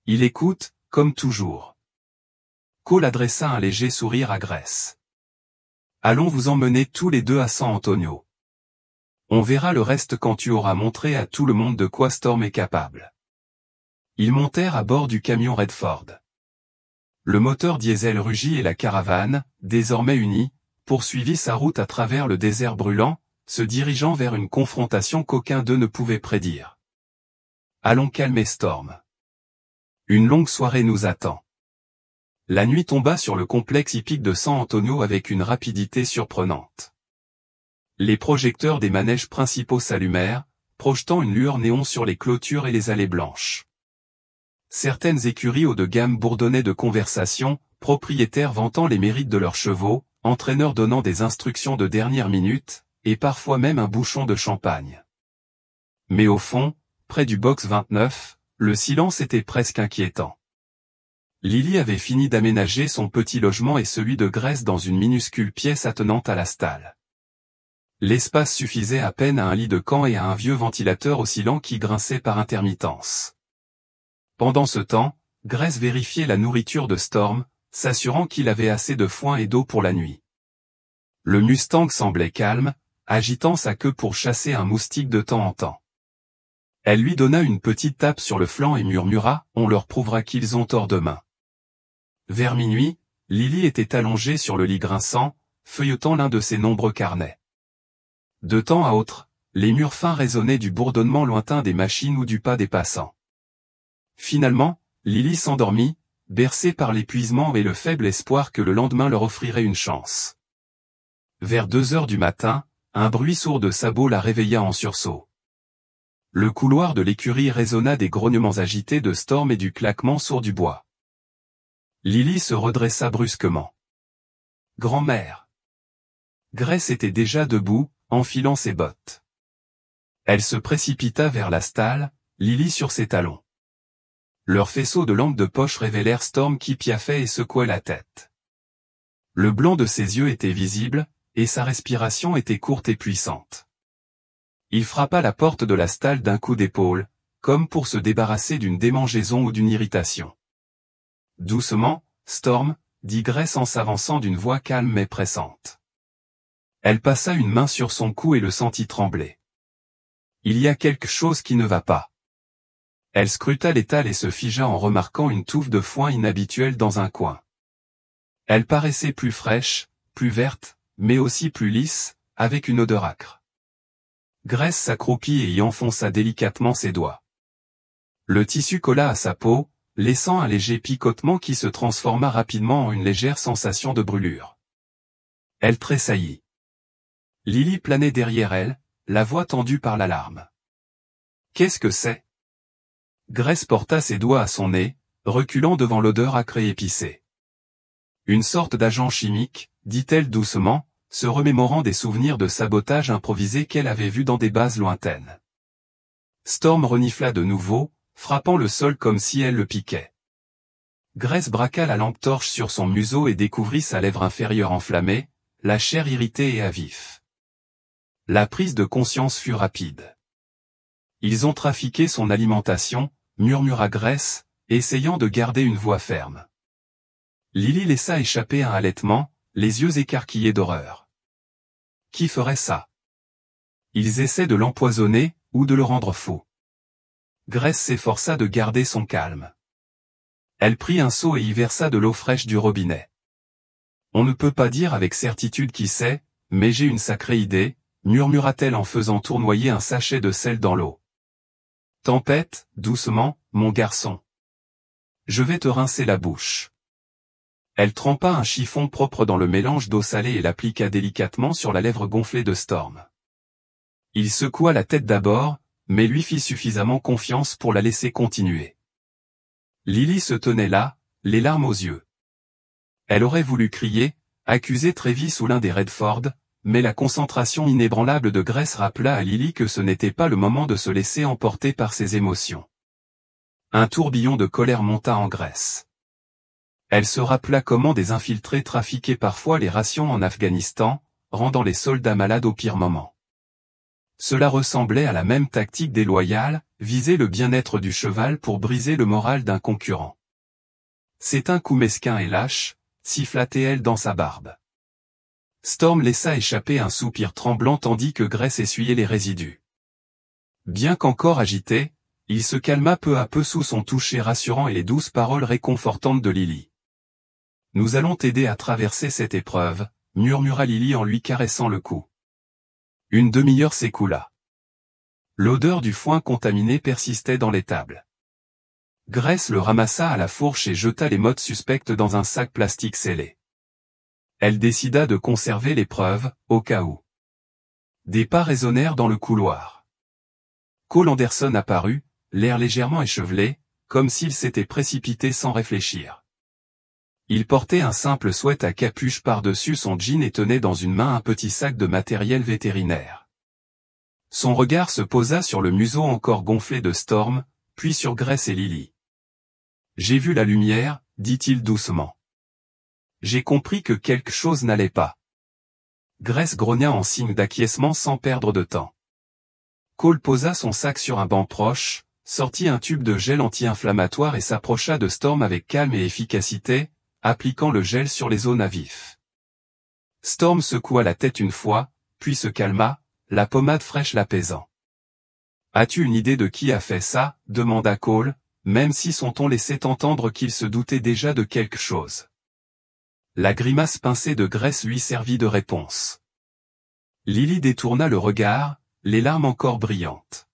Il écoute, comme toujours. Cole adressa un léger sourire à Grace. Allons vous emmener tous les deux à San Antonio. On verra le reste quand tu auras montré à tout le monde de quoi Storm est capable. Ils montèrent à bord du camion Redford. Le moteur diesel rugit et la caravane, désormais unie, poursuivit sa route à travers le désert brûlant, se dirigeant vers une confrontation qu'aucun d'eux ne pouvait prédire. Allons calmer Storm. Une longue soirée nous attend. La nuit tomba sur le complexe hippique de San Antonio avec une rapidité surprenante. Les projecteurs des manèges principaux s'allumèrent, projetant une lueur néon sur les clôtures et les allées blanches. Certaines écuries haut de gamme bourdonnaient de conversations, propriétaires vantant les mérites de leurs chevaux, entraîneurs donnant des instructions de dernière minute, et parfois même un bouchon de champagne. Mais au fond, près du box 29, le silence était presque inquiétant. Lily avait fini d'aménager son petit logement et celui de Grace dans une minuscule pièce attenante à la stalle. L'espace suffisait à peine à un lit de camp et à un vieux ventilateur oscillant qui grinçait par intermittence. Pendant ce temps, Grace vérifiait la nourriture de Storm, s'assurant qu'il avait assez de foin et d'eau pour la nuit. Le Mustang semblait calme, agitant sa queue pour chasser un moustique de temps en temps. Elle lui donna une petite tape sur le flanc et murmura « On leur prouvera qu'ils ont tort demain ». Vers minuit, Lily était allongée sur le lit grinçant, feuilletant l'un de ses nombreux carnets. De temps à autre, les murs fins résonnaient du bourdonnement lointain des machines ou du pas des passants. Finalement, Lily s'endormit, bercée par l'épuisement et le faible espoir que le lendemain leur offrirait une chance. Vers 2 heures du matin, un bruit sourd de sabots la réveilla en sursaut. Le couloir de l'écurie résonna des grognements agités de Storm et du claquement sourd du bois. Lily se redressa brusquement. « Grand-mère !» Grace était déjà debout, enfilant ses bottes. Elle se précipita vers la stalle, Lily sur ses talons. Leurs faisceaux de lampe de poche révélèrent Storm qui piaffait et secouait la tête. Le blanc de ses yeux était visible, et sa respiration était courte et puissante. Il frappa la porte de la stalle d'un coup d'épaule, comme pour se débarrasser d'une démangeaison ou d'une irritation. « Doucement, Storm, » dit Grace en s'avançant d'une voix calme mais pressante. Elle passa une main sur son cou et le sentit trembler. « Il y a quelque chose qui ne va pas. » Elle scruta l'étal et se figea en remarquant une touffe de foin inhabituelle dans un coin. Elle paraissait plus fraîche, plus verte, mais aussi plus lisse, avec une odeur âcre. Grace s'accroupit et y enfonça délicatement ses doigts. Le tissu colla à sa peau, laissant un léger picotement qui se transforma rapidement en une légère sensation de brûlure. Elle tressaillit. Lily planait derrière elle, la voix tendue par l'alarme. « Qu'est-ce que c'est ?» Grace porta ses doigts à son nez, reculant devant l'odeur âcre et épicée. « Une sorte d'agent chimique, dit-elle doucement, se remémorant des souvenirs de sabotage improvisés qu'elle avait vus dans des bases lointaines. Storm renifla de nouveau, frappant le sol comme si elle le piquait. Grace braqua la lampe torche sur son museau et découvrit sa lèvre inférieure enflammée, la chair irritée et à vif. La prise de conscience fut rapide. Ils ont trafiqué son alimentation, murmura Grace, essayant de garder une voix ferme. Lily laissa échapper un halètement, les yeux écarquillés d'horreur. Qui ferait ça? Ils essaient de l'empoisonner, ou de le rendre fou. Grace s'efforça de garder son calme. Elle prit un seau et y versa de l'eau fraîche du robinet. On ne peut pas dire avec certitude qui c'est, mais j'ai une sacrée idée, murmura-t-elle en faisant tournoyer un sachet de sel dans l'eau. Tempête, doucement, mon garçon. Je vais te rincer la bouche. Elle trempa un chiffon propre dans le mélange d'eau salée et l'appliqua délicatement sur la lèvre gonflée de Storm. Il secoua la tête d'abord, mais lui fit suffisamment confiance pour la laisser continuer. Lily se tenait là, les larmes aux yeux. Elle aurait voulu crier, accuser Travis ou l'un des Redford, mais la concentration inébranlable de Grace rappela à Lily que ce n'était pas le moment de se laisser emporter par ses émotions. Un tourbillon de colère monta en Grace. Elle se rappela comment des infiltrés trafiquaient parfois les rations en Afghanistan, rendant les soldats malades au pire moment. Cela ressemblait à la même tactique déloyale, viser le bien-être du cheval pour briser le moral d'un concurrent. C'est un coup mesquin et lâche, siffla-t-elle dans sa barbe. Storm laissa échapper un soupir tremblant tandis que Grace essuyait les résidus. Bien qu'encore agité, il se calma peu à peu sous son toucher rassurant et les douces paroles réconfortantes de Lily. « Nous allons t'aider à traverser cette épreuve », murmura Lily en lui caressant le cou. Une demi-heure s'écoula. L'odeur du foin contaminé persistait dans l'étable. Grace le ramassa à la fourche et jeta les mottes suspectes dans un sac plastique scellé. Elle décida de conserver l'épreuve, au cas où. Des pas résonnèrent dans le couloir. Cole Anderson apparut, l'air légèrement échevelé, comme s'il s'était précipité sans réfléchir. Il portait un simple sweat à capuche par-dessus son jean et tenait dans une main un petit sac de matériel vétérinaire. Son regard se posa sur le museau encore gonflé de Storm, puis sur Grace et Lily. « J'ai vu la lumière, dit-il doucement. J'ai compris que quelque chose n'allait pas. » Grace grogna en signe d'acquiescement sans perdre de temps. Cole posa son sac sur un banc proche, sortit un tube de gel anti-inflammatoire et s'approcha de Storm avec calme et efficacité, appliquant le gel sur les zones à vif. Storm secoua la tête une fois, puis se calma, la pommade fraîche l'apaisant. « As-tu une idée de qui a fait ça ?» demanda Cole, même si son ton laissait entendre qu'il se doutait déjà de quelque chose. La grimace pincée de Grace lui servit de réponse. Lily détourna le regard, les larmes encore brillantes.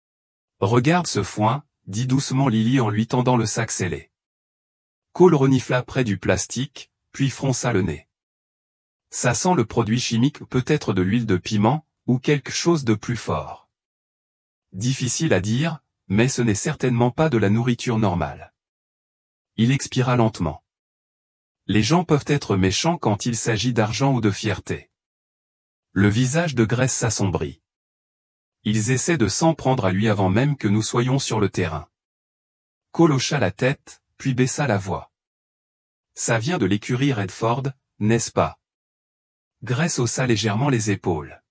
« Regarde ce foin, » dit doucement Lily en lui tendant le sac scellé. Cole renifla près du plastique, puis fronça le nez. « Ça sent le produit chimique, peut-être de l'huile de piment, ou quelque chose de plus fort. » Difficile à dire, mais ce n'est certainement pas de la nourriture normale. Il expira lentement. Les gens peuvent être méchants quand il s'agit d'argent ou de fierté. Le visage de Grace s'assombrit. Ils essaient de s'en prendre à lui avant même que nous soyons sur le terrain. Cole hocha la tête, puis baissa la voix. Ça vient de l'écurie Redford, n'est-ce pas? Grace haussa légèrement les épaules.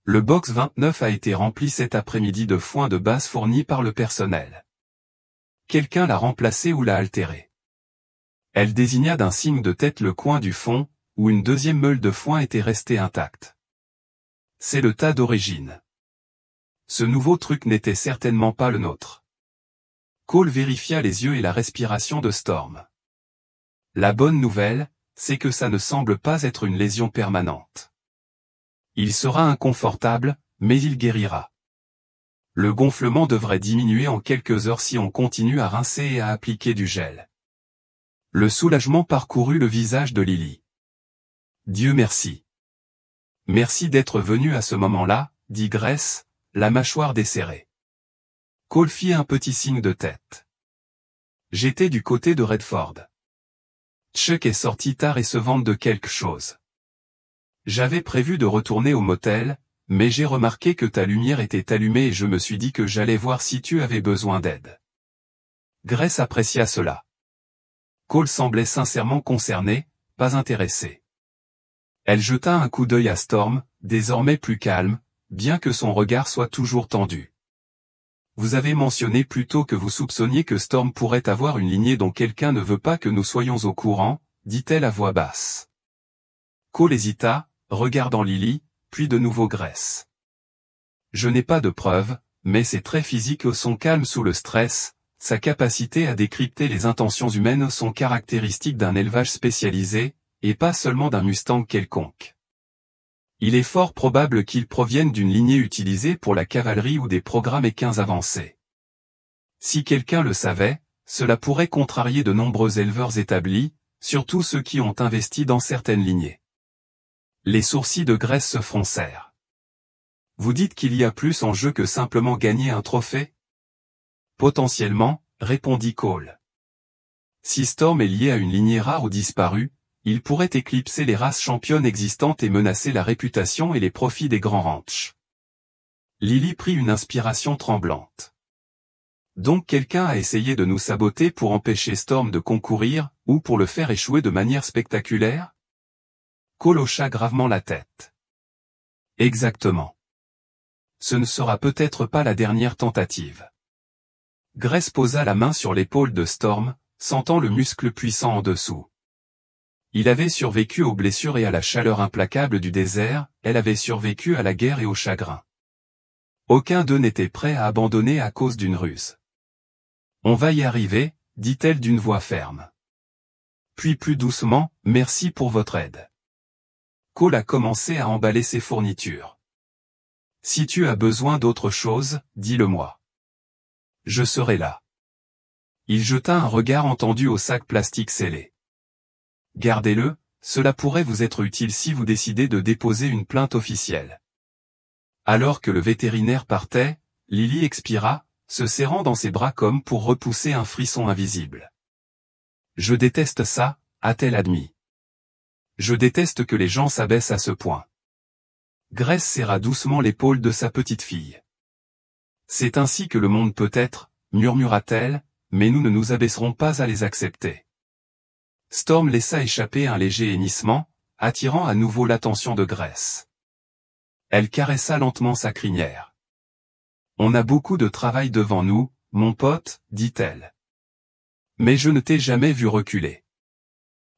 Le box 29 a été rempli cet après-midi de foin de base fourni par le personnel. Quelqu'un l'a remplacé ou l'a altéré. Elle désigna d'un signe de tête le coin du fond, où une deuxième meule de foin était restée intacte. C'est le tas d'origine. Ce nouveau truc n'était certainement pas le nôtre. Cole vérifia les yeux et la respiration de Storm. La bonne nouvelle, c'est que ça ne semble pas être une lésion permanente. Il sera inconfortable, mais il guérira. Le gonflement devrait diminuer en quelques heures si on continue à rincer et à appliquer du gel. Le soulagement parcourut le visage de Lily. Dieu merci. Merci d'être venu à ce moment-là, dit Grace, la mâchoire desserrée. Cole fit un petit signe de tête. J'étais du côté de Redford. Chuck est sorti tard et se vante de quelque chose. J'avais prévu de retourner au motel, mais j'ai remarqué que ta lumière était allumée et je me suis dit que j'allais voir si tu avais besoin d'aide. Grace apprécia cela. Cole semblait sincèrement concerné, pas intéressé. Elle jeta un coup d'œil à Storm, désormais plus calme, bien que son regard soit toujours tendu. Vous avez mentionné plus tôt que vous soupçonniez que Storm pourrait avoir une lignée dont quelqu'un ne veut pas que nous soyons au courant, dit-elle à voix basse. Cole hésita, regardant Lily, puis de nouveau Grace. Je n'ai pas de preuves, mais c'est très physique. Son calme sous le stress, sa capacité à décrypter les intentions humaines sont caractéristiques d'un élevage spécialisé, et pas seulement d'un Mustang quelconque. Il est fort probable qu'ils proviennent d'une lignée utilisée pour la cavalerie ou des programmes équins avancés. Si quelqu'un le savait, cela pourrait contrarier de nombreux éleveurs établis, surtout ceux qui ont investi dans certaines lignées. Les sourcils de Grace se froncèrent. Vous dites qu'il y a plus en jeu que simplement gagner un trophée? Potentiellement, répondit Cole. Si Storm est lié à une lignée rare ou disparue, il pourrait éclipser les races championnes existantes et menacer la réputation et les profits des grands ranchs. Lily prit une inspiration tremblante. Donc quelqu'un a essayé de nous saboter pour empêcher Storm de concourir, ou pour le faire échouer de manière spectaculaire? Cole hocha gravement la tête. Exactement. Ce ne sera peut-être pas la dernière tentative. Grace posa la main sur l'épaule de Storm, sentant le muscle puissant en dessous. Il avait survécu aux blessures et à la chaleur implacable du désert, elle avait survécu à la guerre et au chagrin. Aucun d'eux n'était prêt à abandonner à cause d'une ruse. On va y arriver, dit-elle d'une voix ferme. Puis plus doucement, merci pour votre aide. Cole a commencé à emballer ses fournitures. Si tu as besoin d'autre chose, dis-le-moi. Je serai là. Il jeta un regard entendu au sac plastique scellé. Gardez-le, cela pourrait vous être utile si vous décidez de déposer une plainte officielle. Alors que le vétérinaire partait, Lily expira, se serrant dans ses bras comme pour repousser un frisson invisible. Je déteste ça, a-t-elle admis. Je déteste que les gens s'abaissent à ce point. Grace serra doucement l'épaule de sa petite fille. C'est ainsi que le monde peut être, murmura-t-elle, mais nous ne nous abaisserons pas à les accepter. Storm laissa échapper un léger hennissement, attirant à nouveau l'attention de Grace. Elle caressa lentement sa crinière. On a beaucoup de travail devant nous, mon pote, dit-elle. Mais je ne t'ai jamais vu reculer.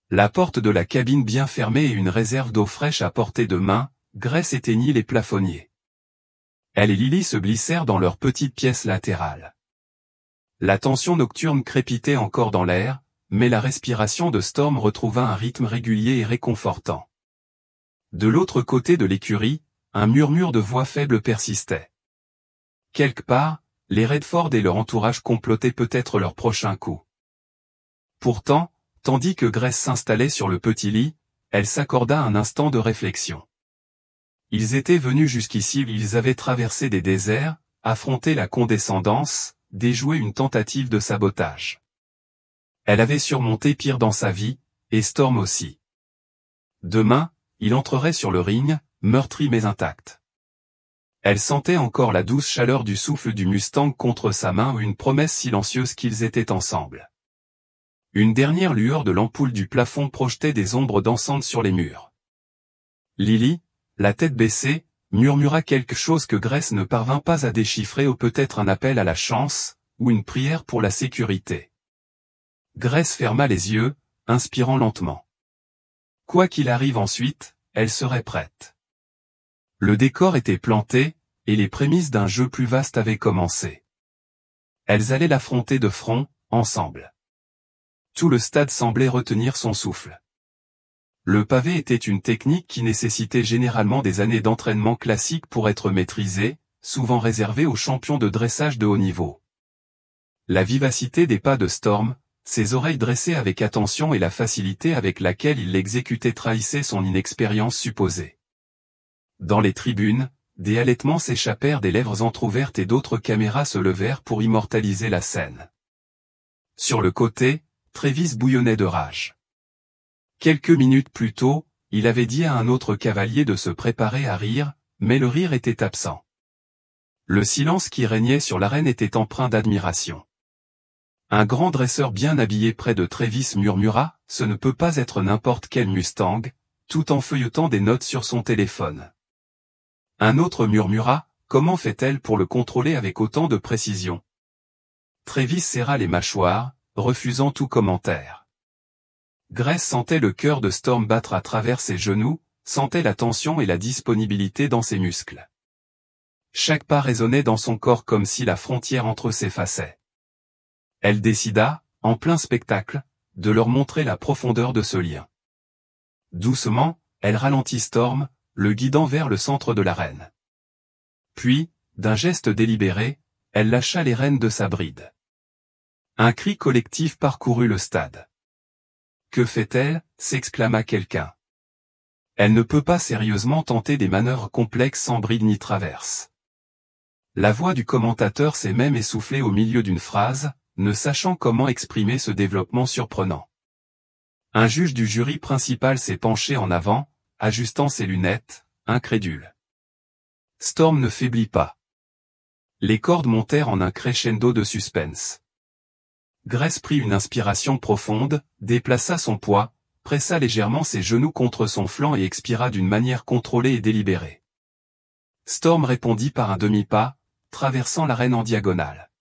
La porte de la cabine bien fermée et une réserve d'eau fraîche à portée de main, Grace éteignit les plafonniers. Elle et Lily se glissèrent dans leur petite pièce latérale. La tension nocturne crépitait encore dans l'air, mais la respiration de Storm retrouva un rythme régulier et réconfortant. De l'autre côté de l'écurie, un murmure de voix faible persistait. Quelque part, les Redford et leur entourage complotaient peut-être leur prochain coup. Pourtant, tandis que Grace s'installait sur le petit lit, elle s'accorda un instant de réflexion. Ils étaient venus jusqu'ici, ils avaient traversé des déserts, affronté la condescendance, déjoué une tentative de sabotage. Elle avait surmonté pire dans sa vie, et Storm aussi. Demain, il entrerait sur le ring, meurtri mais intact. Elle sentait encore la douce chaleur du souffle du Mustang contre sa main ou une promesse silencieuse qu'ils étaient ensemble. Une dernière lueur de l'ampoule du plafond projetait des ombres dansantes sur les murs. Lily, la tête baissée, murmura quelque chose que Grace ne parvint pas à déchiffrer, ou peut-être un appel à la chance, ou une prière pour la sécurité. Grace ferma les yeux, inspirant lentement. Quoi qu'il arrive ensuite, elle serait prête. Le décor était planté, et les prémices d'un jeu plus vaste avaient commencé. Elles allaient l'affronter de front, ensemble. Tout le stade semblait retenir son souffle. Le pavé était une technique qui nécessitait généralement des années d'entraînement classique pour être maîtrisée, souvent réservée aux champions de dressage de haut niveau. La vivacité des pas de Storm, ses oreilles dressées avec attention et la facilité avec laquelle il l'exécutait trahissaient son inexpérience supposée. Dans les tribunes, des halètements s'échappèrent des lèvres entr'ouvertes et d'autres caméras se levèrent pour immortaliser la scène. Sur le côté, Travis bouillonnait de rage. Quelques minutes plus tôt, il avait dit à un autre cavalier de se préparer à rire, mais le rire était absent. Le silence qui régnait sur l'arène était empreint d'admiration. Un grand dresseur bien habillé près de Trévis murmura, « Ce ne peut pas être n'importe quel Mustang », tout en feuilletant des notes sur son téléphone. Un autre murmura, « Comment fait-elle pour le contrôler avec autant de précision ?» Trévis serra les mâchoires, refusant tout commentaire. Grace sentait le cœur de Storm battre à travers ses genoux, sentait la tension et la disponibilité dans ses muscles. Chaque pas résonnait dans son corps comme si la frontière entre eux s'effaçait. Elle décida, en plein spectacle, de leur montrer la profondeur de ce lien. Doucement, elle ralentit Storm, le guidant vers le centre de l'arène. Puis, d'un geste délibéré, elle lâcha les rênes de sa bride. Un cri collectif parcourut le stade. « Que fait-elle » s'exclama quelqu'un. « Elle ne peut pas sérieusement tenter des manœuvres complexes sans bride ni traverse. » La voix du commentateur s'est même essoufflée au milieu d'une phrase, ne sachant comment exprimer ce développement surprenant. Un juge du jury principal s'est penché en avant, ajustant ses lunettes, incrédule. Storm ne faiblit pas. Les cordes montèrent en un crescendo de suspense. Grace prit une inspiration profonde, déplaça son poids, pressa légèrement ses genoux contre son flanc et expira d'une manière contrôlée et délibérée. Storm répondit par un demi-pas, traversant l'arène en diagonale.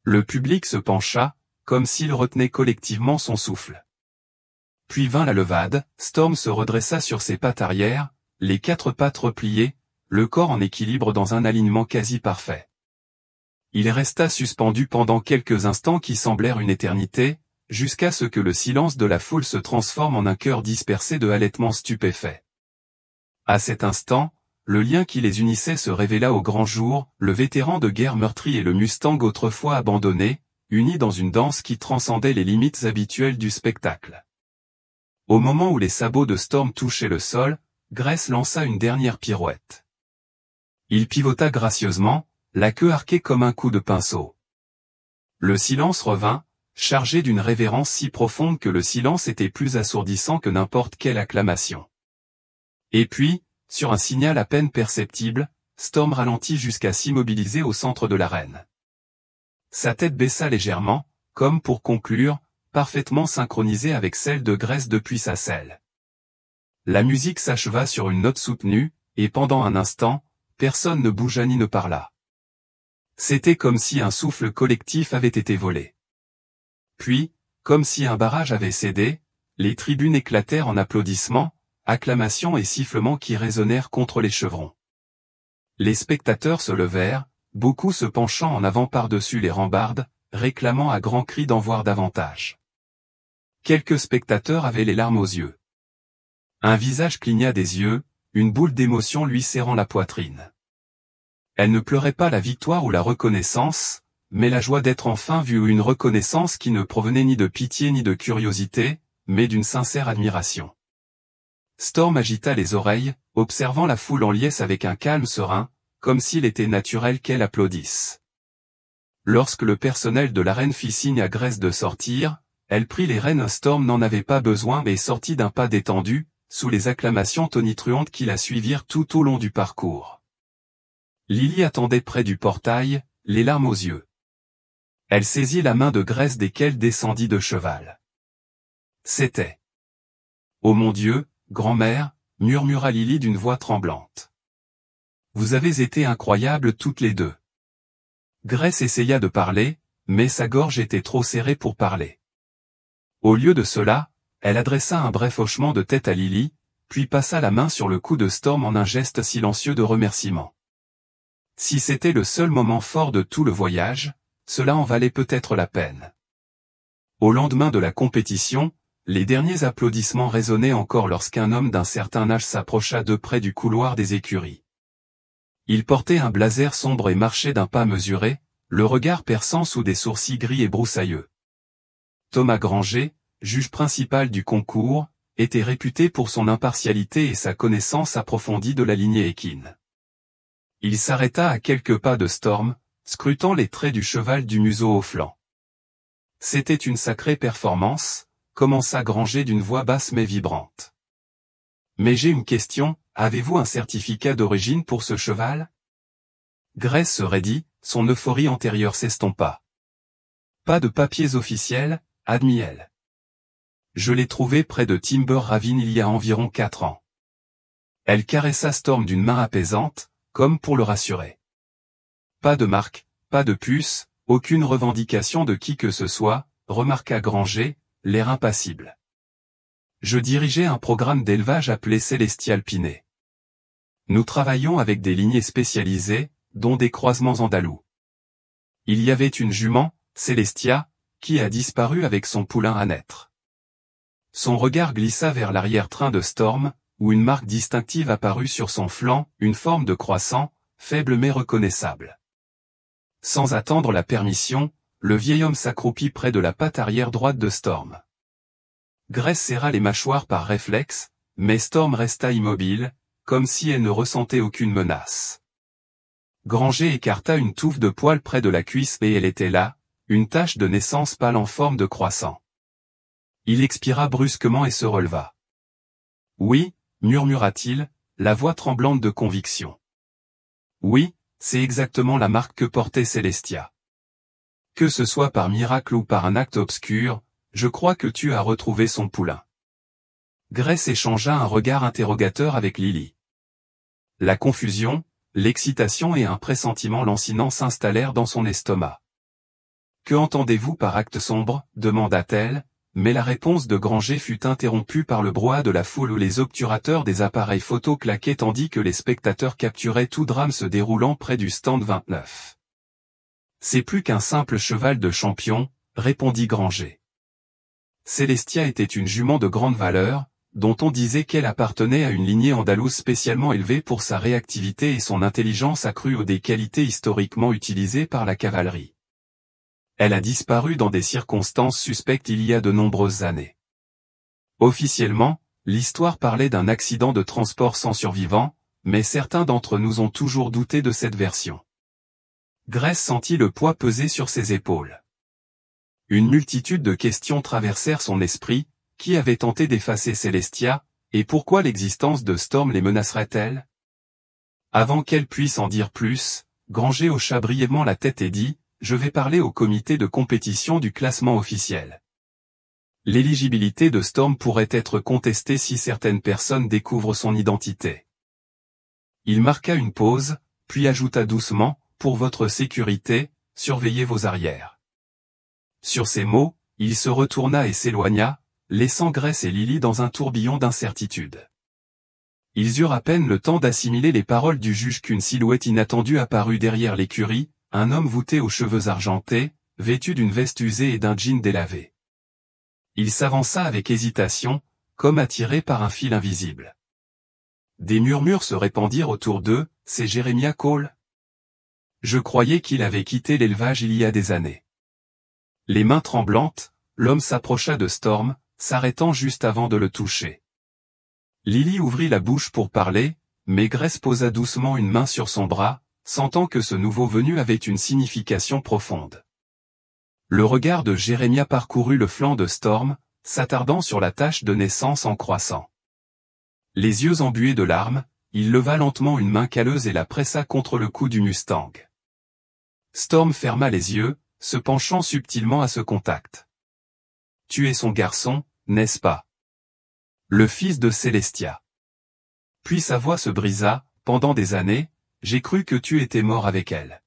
Le public se pencha, comme s'il retenait collectivement son souffle. Puis vint la levade, Storm se redressa sur ses pattes arrière, les 4 pattes repliées, le corps en équilibre dans un alignement quasi parfait. Il resta suspendu pendant quelques instants qui semblèrent une éternité, jusqu'à ce que le silence de la foule se transforme en un chœur dispersé de halètements stupéfaits. À cet instant, le lien qui les unissait se révéla au grand jour, le vétéran de guerre meurtri et le Mustang autrefois abandonné, unis dans une danse qui transcendait les limites habituelles du spectacle. Au moment où les sabots de Storm touchaient le sol, Grace lança une dernière pirouette. Il pivota gracieusement, la queue arquée comme un coup de pinceau. Le silence revint, chargé d'une révérence si profonde que le silence était plus assourdissant que n'importe quelle acclamation. Et puis, sur un signal à peine perceptible, Storm ralentit jusqu'à s'immobiliser au centre de l'arène. Sa tête baissa légèrement, comme pour conclure, parfaitement synchronisée avec celle de Grace depuis sa selle. La musique s'acheva sur une note soutenue, et pendant un instant, personne ne bougea ni ne parla. C'était comme si un souffle collectif avait été volé. Puis, comme si un barrage avait cédé, les tribunes éclatèrent en applaudissements, acclamations et sifflements qui résonnèrent contre les chevrons. Les spectateurs se levèrent, beaucoup se penchant en avant par-dessus les rambardes, réclamant à grands cris d'en voir davantage. Quelques spectateurs avaient les larmes aux yeux. Un visage cligna des yeux, une boule d'émotion lui serrant la poitrine. Elle ne pleurait pas la victoire ou la reconnaissance, mais la joie d'être enfin vue ou une reconnaissance qui ne provenait ni de pitié ni de curiosité, mais d'une sincère admiration. Storm agita les oreilles, observant la foule en liesse avec un calme serein, comme s'il était naturel qu'elle applaudisse. Lorsque le personnel de l'arène fit signe à Grace de sortir, elle prit les rênes. Storm n'en avait pas besoin et sortit d'un pas détendu, sous les acclamations tonitruantes qui la suivirent tout au long du parcours. Lily attendait près du portail, les larmes aux yeux. Elle saisit la main de Grace dès qu'elle descendit de cheval. C'était. « Oh mon Dieu, grand-mère » murmura Lily d'une voix tremblante. « Vous avez été incroyables toutes les deux. » Grace essaya de parler, mais sa gorge était trop serrée pour parler. Au lieu de cela, elle adressa un bref hochement de tête à Lily, puis passa la main sur le cou de Storm en un geste silencieux de remerciement. Si c'était le seul moment fort de tout le voyage, cela en valait peut-être la peine. Au lendemain de la compétition, les derniers applaudissements résonnaient encore lorsqu'un homme d'un certain âge s'approcha de près du couloir des écuries. Il portait un blazer sombre et marchait d'un pas mesuré, le regard perçant sous des sourcils gris et broussailleux. Thomas Granger, juge principal du concours, était réputé pour son impartialité et sa connaissance approfondie de la lignée équine. Il s'arrêta à quelques pas de Storm, scrutant les traits du cheval du museau au flanc. « C'était une sacrée performance », commença Granger d'une voix basse mais vibrante. Mais j'ai une question, avez-vous un certificat d'origine pour ce cheval? Grace se raidit, son euphorie antérieure s'estompa. Pas de papiers officiels, admit-elle. Je l'ai trouvé près de Timber Ravine il y a environ 4 ans. Elle caressa Storm d'une main apaisante, comme pour le rassurer. Pas de marque, pas de puce, aucune revendication de qui que ce soit, remarqua Granger, l'air impassible. Je dirigeais un programme d'élevage appelé Celestial Pinet. Nous travaillons avec des lignées spécialisées, dont des croisements andalous. Il y avait une jument, Celestia, qui a disparu avec son poulain à naître. Son regard glissa vers l'arrière-train de Storm, où une marque distinctive apparut sur son flanc, une forme de croissant, faible mais reconnaissable. Sans attendre la permission, le vieil homme s'accroupit près de la patte arrière droite de Storm. Grace serra les mâchoires par réflexe, mais Storm resta immobile, comme si elle ne ressentait aucune menace. Granger écarta une touffe de poils près de la cuisse et elle était là, une tache de naissance pâle en forme de croissant. Il expira brusquement et se releva. Oui, murmura-t-il, la voix tremblante de conviction. Oui, c'est exactement la marque que portait Celestia. Que ce soit par miracle ou par un acte obscur, je crois que tu as retrouvé son poulain. Grace échangea un regard interrogateur avec Lily. La confusion, l'excitation et un pressentiment lancinant s'installèrent dans son estomac. Que entendez-vous par acte sombre, demanda-t-elle, mais la réponse de Granger fut interrompue par le brouhaha de la foule où les obturateurs des appareils photo claquaient tandis que les spectateurs capturaient tout drame se déroulant près du stand 29. C'est plus qu'un simple cheval de champion, répondit Granger. Celestia était une jument de grande valeur, dont on disait qu'elle appartenait à une lignée andalouse spécialement élevée pour sa réactivité et son intelligence accrue aux des qualités historiquement utilisées par la cavalerie. Elle a disparu dans des circonstances suspectes il y a de nombreuses années. Officiellement, l'histoire parlait d'un accident de transport sans survivant, mais certains d'entre nous ont toujours douté de cette version. Grace sentit le poids peser sur ses épaules. Une multitude de questions traversèrent son esprit, qui avait tenté d'effacer Celestia, et pourquoi l'existence de Storm les menacerait-elle? Avant qu'elle puisse en dire plus, Granger hocha brièvement la tête et dit, je vais parler au comité de compétition du classement officiel. L'éligibilité de Storm pourrait être contestée si certaines personnes découvrent son identité. Il marqua une pause, puis ajouta doucement, pour votre sécurité, surveillez vos arrières. Sur ces mots, il se retourna et s'éloigna, laissant Grace et Lily dans un tourbillon d'incertitude. Ils eurent à peine le temps d'assimiler les paroles du juge qu'une silhouette inattendue apparut derrière l'écurie, un homme voûté aux cheveux argentés, vêtu d'une veste usée et d'un jean délavé. Il s'avança avec hésitation, comme attiré par un fil invisible. Des murmures se répandirent autour d'eux, c'est Jeremiah Cole. Je croyais qu'il avait quitté l'élevage il y a des années. Les mains tremblantes, l'homme s'approcha de Storm, s'arrêtant juste avant de le toucher. Lily ouvrit la bouche pour parler, mais Grace posa doucement une main sur son bras, sentant que ce nouveau venu avait une signification profonde. Le regard de Jeremiah parcourut le flanc de Storm, s'attardant sur la tache de naissance en croissant. Les yeux embués de larmes, il leva lentement une main calleuse et la pressa contre le cou du Mustang. Storm ferma les yeux, se penchant subtilement à ce contact. Tu es son garçon, n'est-ce pas? Le fils de Celestia. Puis sa voix se brisa, pendant des années, j'ai cru que tu étais mort avec elle.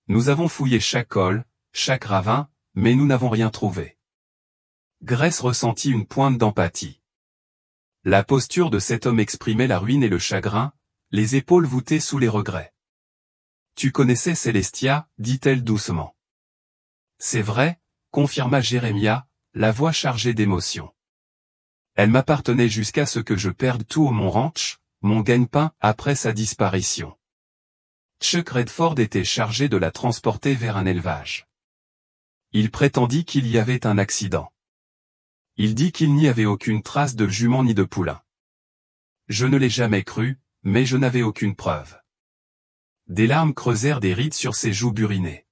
Nous avons fouillé chaque col, chaque ravin, mais nous n'avons rien trouvé. Grace ressentit une pointe d'empathie. La posture de cet homme exprimait la ruine et le chagrin, les épaules voûtées sous les regrets. Tu connaissais Celestia, dit-elle doucement. C'est vrai, confirma Jeremiah, la voix chargée d'émotion. Elle m'appartenait jusqu'à ce que je perde tout au mon ranch, mon gagne-pain, après sa disparition. Chuck Redford était chargé de la transporter vers un élevage. Il prétendit qu'il y avait un accident. Il dit qu'il n'y avait aucune trace de jument ni de poulain. Je ne l'ai jamais cru, mais je n'avais aucune preuve. Des larmes creusèrent des rides sur ses joues burinées.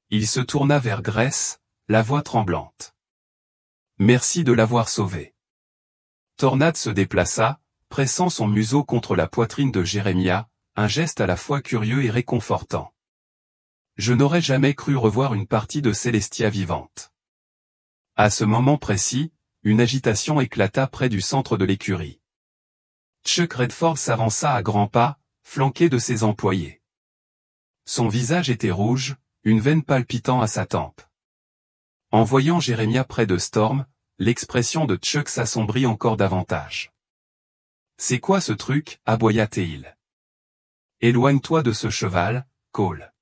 Il se tourna vers Grace, la voix tremblante. Merci de l'avoir sauvé. Tornade se déplaça, pressant son museau contre la poitrine de Jérémia, un geste à la fois curieux et réconfortant. Je n'aurais jamais cru revoir une partie de Célestia vivante. À ce moment précis, une agitation éclata près du centre de l'écurie. Chuck Redford s'avança à grands pas, flanqué de ses employés. Son visage était rouge, une veine palpitant à sa tempe. En voyant Jérémia près de Storm, l'expression de Chuck s'assombrit encore davantage. « C'est quoi ce truc » aboya-t-il. « Éloigne-toi de ce cheval, Cole. »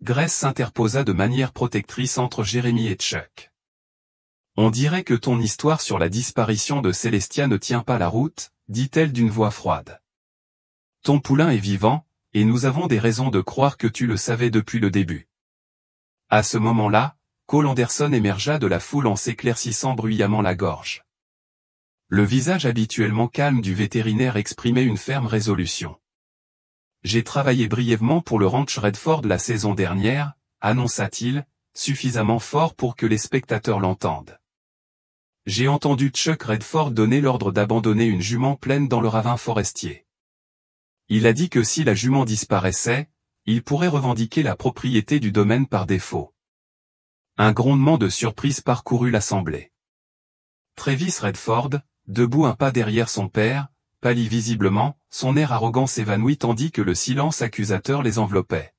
Grace s'interposa de manière protectrice entre Jérémie et Chuck. « On dirait que ton histoire sur la disparition de Célestia ne tient pas la route, dit-elle d'une voix froide. Ton poulain est vivant, et nous avons des raisons de croire que tu le savais depuis le début. » À ce moment-là, Cole Anderson émergea de la foule en s'éclaircissant bruyamment la gorge. Le visage habituellement calme du vétérinaire exprimait une ferme résolution. « J'ai travaillé brièvement pour le ranch Redford la saison dernière, annonça-t-il, suffisamment fort pour que les spectateurs l'entendent. J'ai entendu Chuck Redford donner l'ordre d'abandonner une jument pleine dans le ravin forestier. Il a dit que si la jument disparaissait, il pourrait revendiquer la propriété du domaine par défaut. » Un grondement de surprise parcourut l'assemblée. Travis Redford, debout un pas derrière son père, pâlit visiblement, son air arrogant s'évanouit tandis que le silence accusateur les enveloppait.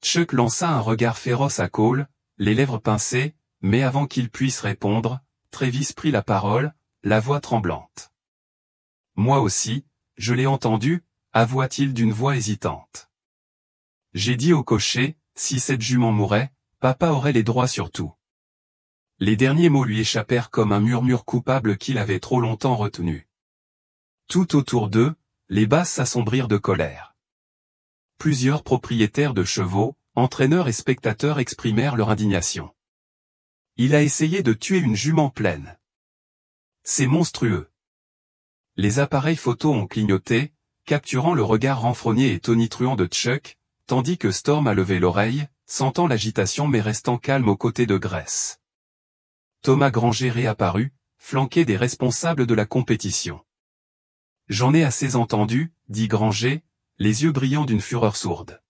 Chuck lança un regard féroce à Cole, les lèvres pincées, mais avant qu'il puisse répondre, Travis prit la parole, la voix tremblante. « Moi aussi, je l'ai entendu, avoua-t-il d'une voix hésitante. J'ai dit au cocher, si cette jument mourait, papa aurait les droits sur tout. » Les derniers mots lui échappèrent comme un murmure coupable qu'il avait trop longtemps retenu. Tout autour d'eux, les basses s'assombrirent de colère. Plusieurs propriétaires de chevaux, entraîneurs et spectateurs exprimèrent leur indignation. Il a essayé de tuer une jument pleine. C'est monstrueux. Les appareils photos ont clignoté, capturant le regard renfrogné et tonitruant de Chuck, tandis que Storm a levé l'oreille, sentant l'agitation mais restant calme aux côtés de Grace. Thomas Granger réapparut, flanqué des responsables de la compétition. « J'en ai assez entendu, » dit Granger, les yeux brillants d'une fureur sourde.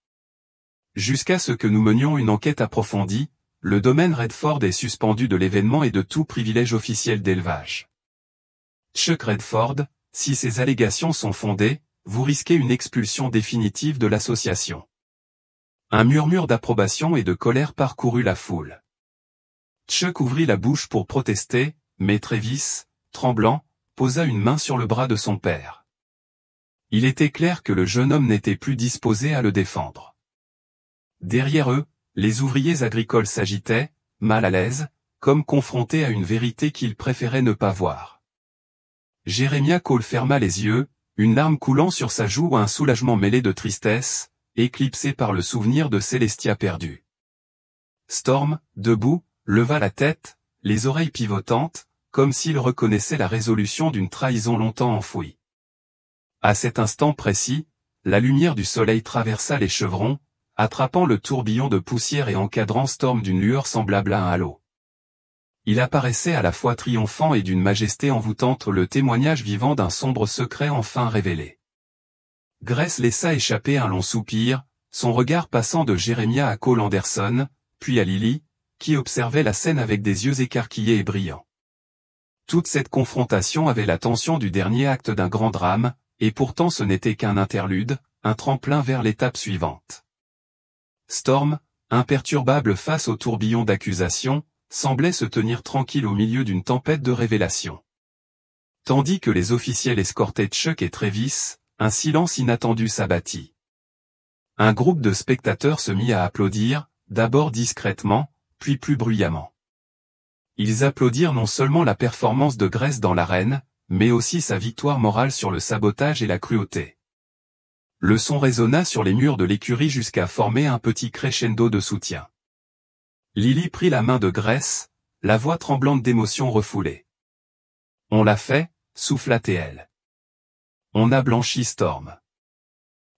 « Jusqu'à ce que nous menions une enquête approfondie, le domaine Redford est suspendu de l'événement et de tout privilège officiel d'élevage. Chuck Redford, si ces allégations sont fondées, vous risquez une expulsion définitive de l'association. » Un murmure d'approbation et de colère parcourut la foule. Chuck ouvrit la bouche pour protester, mais Travis, tremblant, posa une main sur le bras de son père. Il était clair que le jeune homme n'était plus disposé à le défendre. Derrière eux, les ouvriers agricoles s'agitaient, mal à l'aise, comme confrontés à une vérité qu'ils préféraient ne pas voir. Jérémia Cole ferma les yeux, une larme coulant sur sa joue ou un soulagement mêlé de tristesse, éclipsé par le souvenir de Célestia perdue. Storm, debout, leva la tête, les oreilles pivotantes, comme s'il reconnaissait la résolution d'une trahison longtemps enfouie. À cet instant précis, la lumière du soleil traversa les chevrons, attrapant le tourbillon de poussière et encadrant Storm d'une lueur semblable à un halo. Il apparaissait à la fois triomphant et d'une majesté envoûtante, le témoignage vivant d'un sombre secret enfin révélé. Grace laissa échapper un long soupir, son regard passant de Jérémia à Cole Anderson, puis à Lily, qui observait la scène avec des yeux écarquillés et brillants. Toute cette confrontation avait la tension du dernier acte d'un grand drame, et pourtant ce n'était qu'un interlude, un tremplin vers l'étape suivante. Storm, imperturbable face au tourbillon d'accusations, semblait se tenir tranquille au milieu d'une tempête de révélations. Tandis que les officiels escortaient Chuck et Travis, un silence inattendu s'abattit. Un groupe de spectateurs se mit à applaudir, d'abord discrètement, puis plus bruyamment. Ils applaudirent non seulement la performance de Grace dans l'arène, mais aussi sa victoire morale sur le sabotage et la cruauté. Le son résonna sur les murs de l'écurie jusqu'à former un petit crescendo de soutien. Lily prit la main de Grace, la voix tremblante d'émotion refoulée. « On l'a fait » souffla-t-elle. « On a blanchi Storm. »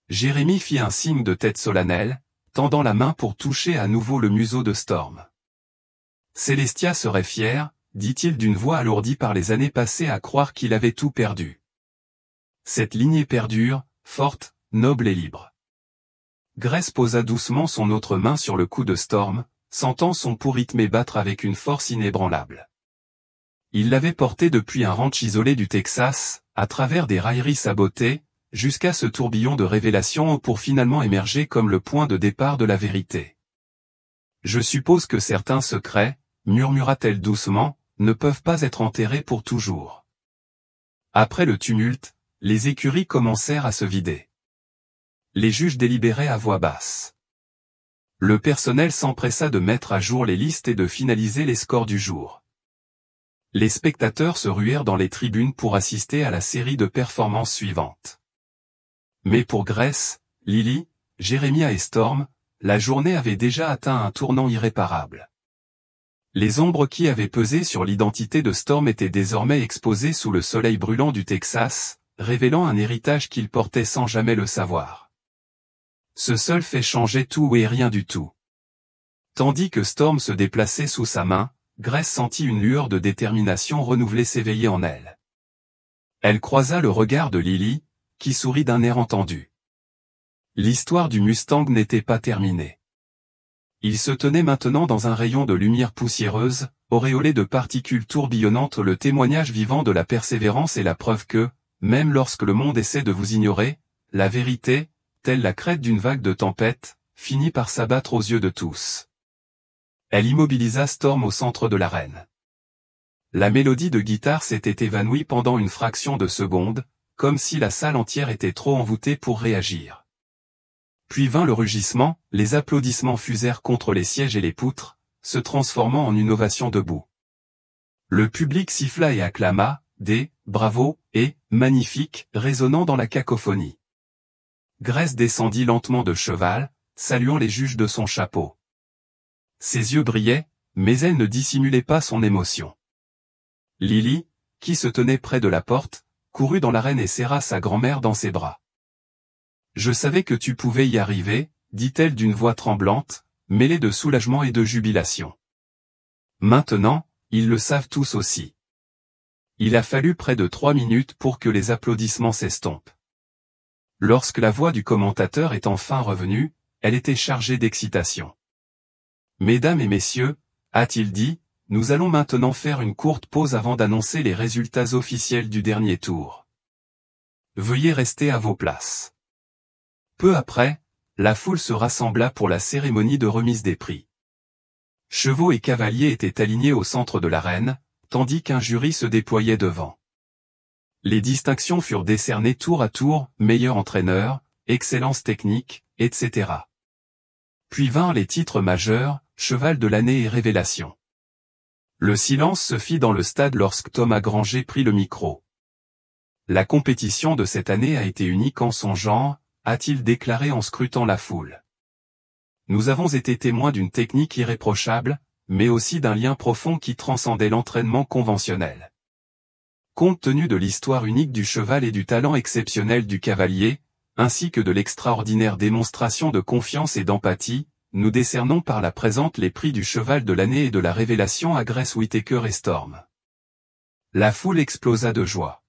Jérémie fit un signe de tête solennel, tendant la main pour toucher à nouveau le museau de Storm. « Célestia serait fière, » dit-il d'une voix alourdie par les années passées à croire qu'il avait tout perdu. Cette lignée perdure, forte, noble et libre. Grace posa doucement son autre main sur le cou de Storm, sentant son pouls rythmé battre avec une force inébranlable. Il l'avait porté depuis un ranch isolé du Texas, à travers des railleries sabotées, jusqu'à ce tourbillon de révélations pour finalement émerger comme le point de départ de la vérité. Je suppose que certains secrets, murmura-t-elle doucement, ne peuvent pas être enterrés pour toujours. Après le tumulte, les écuries commencèrent à se vider. Les juges délibéraient à voix basse. Le personnel s'empressa de mettre à jour les listes et de finaliser les scores du jour. Les spectateurs se ruèrent dans les tribunes pour assister à la série de performances suivantes. Mais pour Grace, Lily, Jeremiah et Storm, la journée avait déjà atteint un tournant irréparable. Les ombres qui avaient pesé sur l'identité de Storm étaient désormais exposées sous le soleil brûlant du Texas, révélant un héritage qu'il portait sans jamais le savoir. Ce seul fait changeait tout et rien du tout. Tandis que Storm se déplaçait sous sa main, Grace sentit une lueur de détermination renouvelée s'éveiller en elle. Elle croisa le regard de Lily, qui sourit d'un air entendu. L'histoire du Mustang n'était pas terminée. Il se tenait maintenant dans un rayon de lumière poussiéreuse, auréolé de particules tourbillonnantes, le témoignage vivant de la persévérance et la preuve que, même lorsque le monde essaie de vous ignorer, la vérité, telle la crête d'une vague de tempête, finit par s'abattre aux yeux de tous. Elle immobilisa Storm au centre de l'arène. La mélodie de guitare s'était évanouie pendant une fraction de seconde, comme si la salle entière était trop envoûtée pour réagir. Puis vint le rugissement, les applaudissements fusèrent contre les sièges et les poutres, se transformant en une ovation debout. Le public siffla et acclama, des « bravo » et « magnifique » résonnant dans la cacophonie. Grace descendit lentement de cheval, saluant les juges de son chapeau. Ses yeux brillaient, mais elle ne dissimulait pas son émotion. Lily, qui se tenait près de la porte, courut dans l'arène et serra sa grand-mère dans ses bras. « Je savais que tu pouvais y arriver, » dit-elle d'une voix tremblante, mêlée de soulagement et de jubilation. Maintenant, ils le savent tous aussi. Il a fallu près de 3 minutes pour que les applaudissements s'estompent. Lorsque la voix du commentateur est enfin revenue, elle était chargée d'excitation. « Mesdames et messieurs, a-t-il dit, nous allons maintenant faire une courte pause avant d'annoncer les résultats officiels du dernier tour. Veuillez rester à vos places. » Peu après, la foule se rassembla pour la cérémonie de remise des prix. Chevaux et cavaliers étaient alignés au centre de l'arène, tandis qu'un jury se déployait devant. Les distinctions furent décernées tour à tour, meilleur entraîneur, excellence technique, etc. Puis vinrent les titres majeurs, cheval de l'année et révélation. Le silence se fit dans le stade lorsque Thomas Granger prit le micro. La compétition de cette année a été unique en son genre, a-t-il déclaré en scrutant la foule. Nous avons été témoins d'une technique irréprochable, mais aussi d'un lien profond qui transcendait l'entraînement conventionnel. Compte tenu de l'histoire unique du cheval et du talent exceptionnel du cavalier, ainsi que de l'extraordinaire démonstration de confiance et d'empathie, nous décernons par la présente les prix du cheval de l'année et de la révélation à Grace Whittaker et Storm. La foule explosa de joie.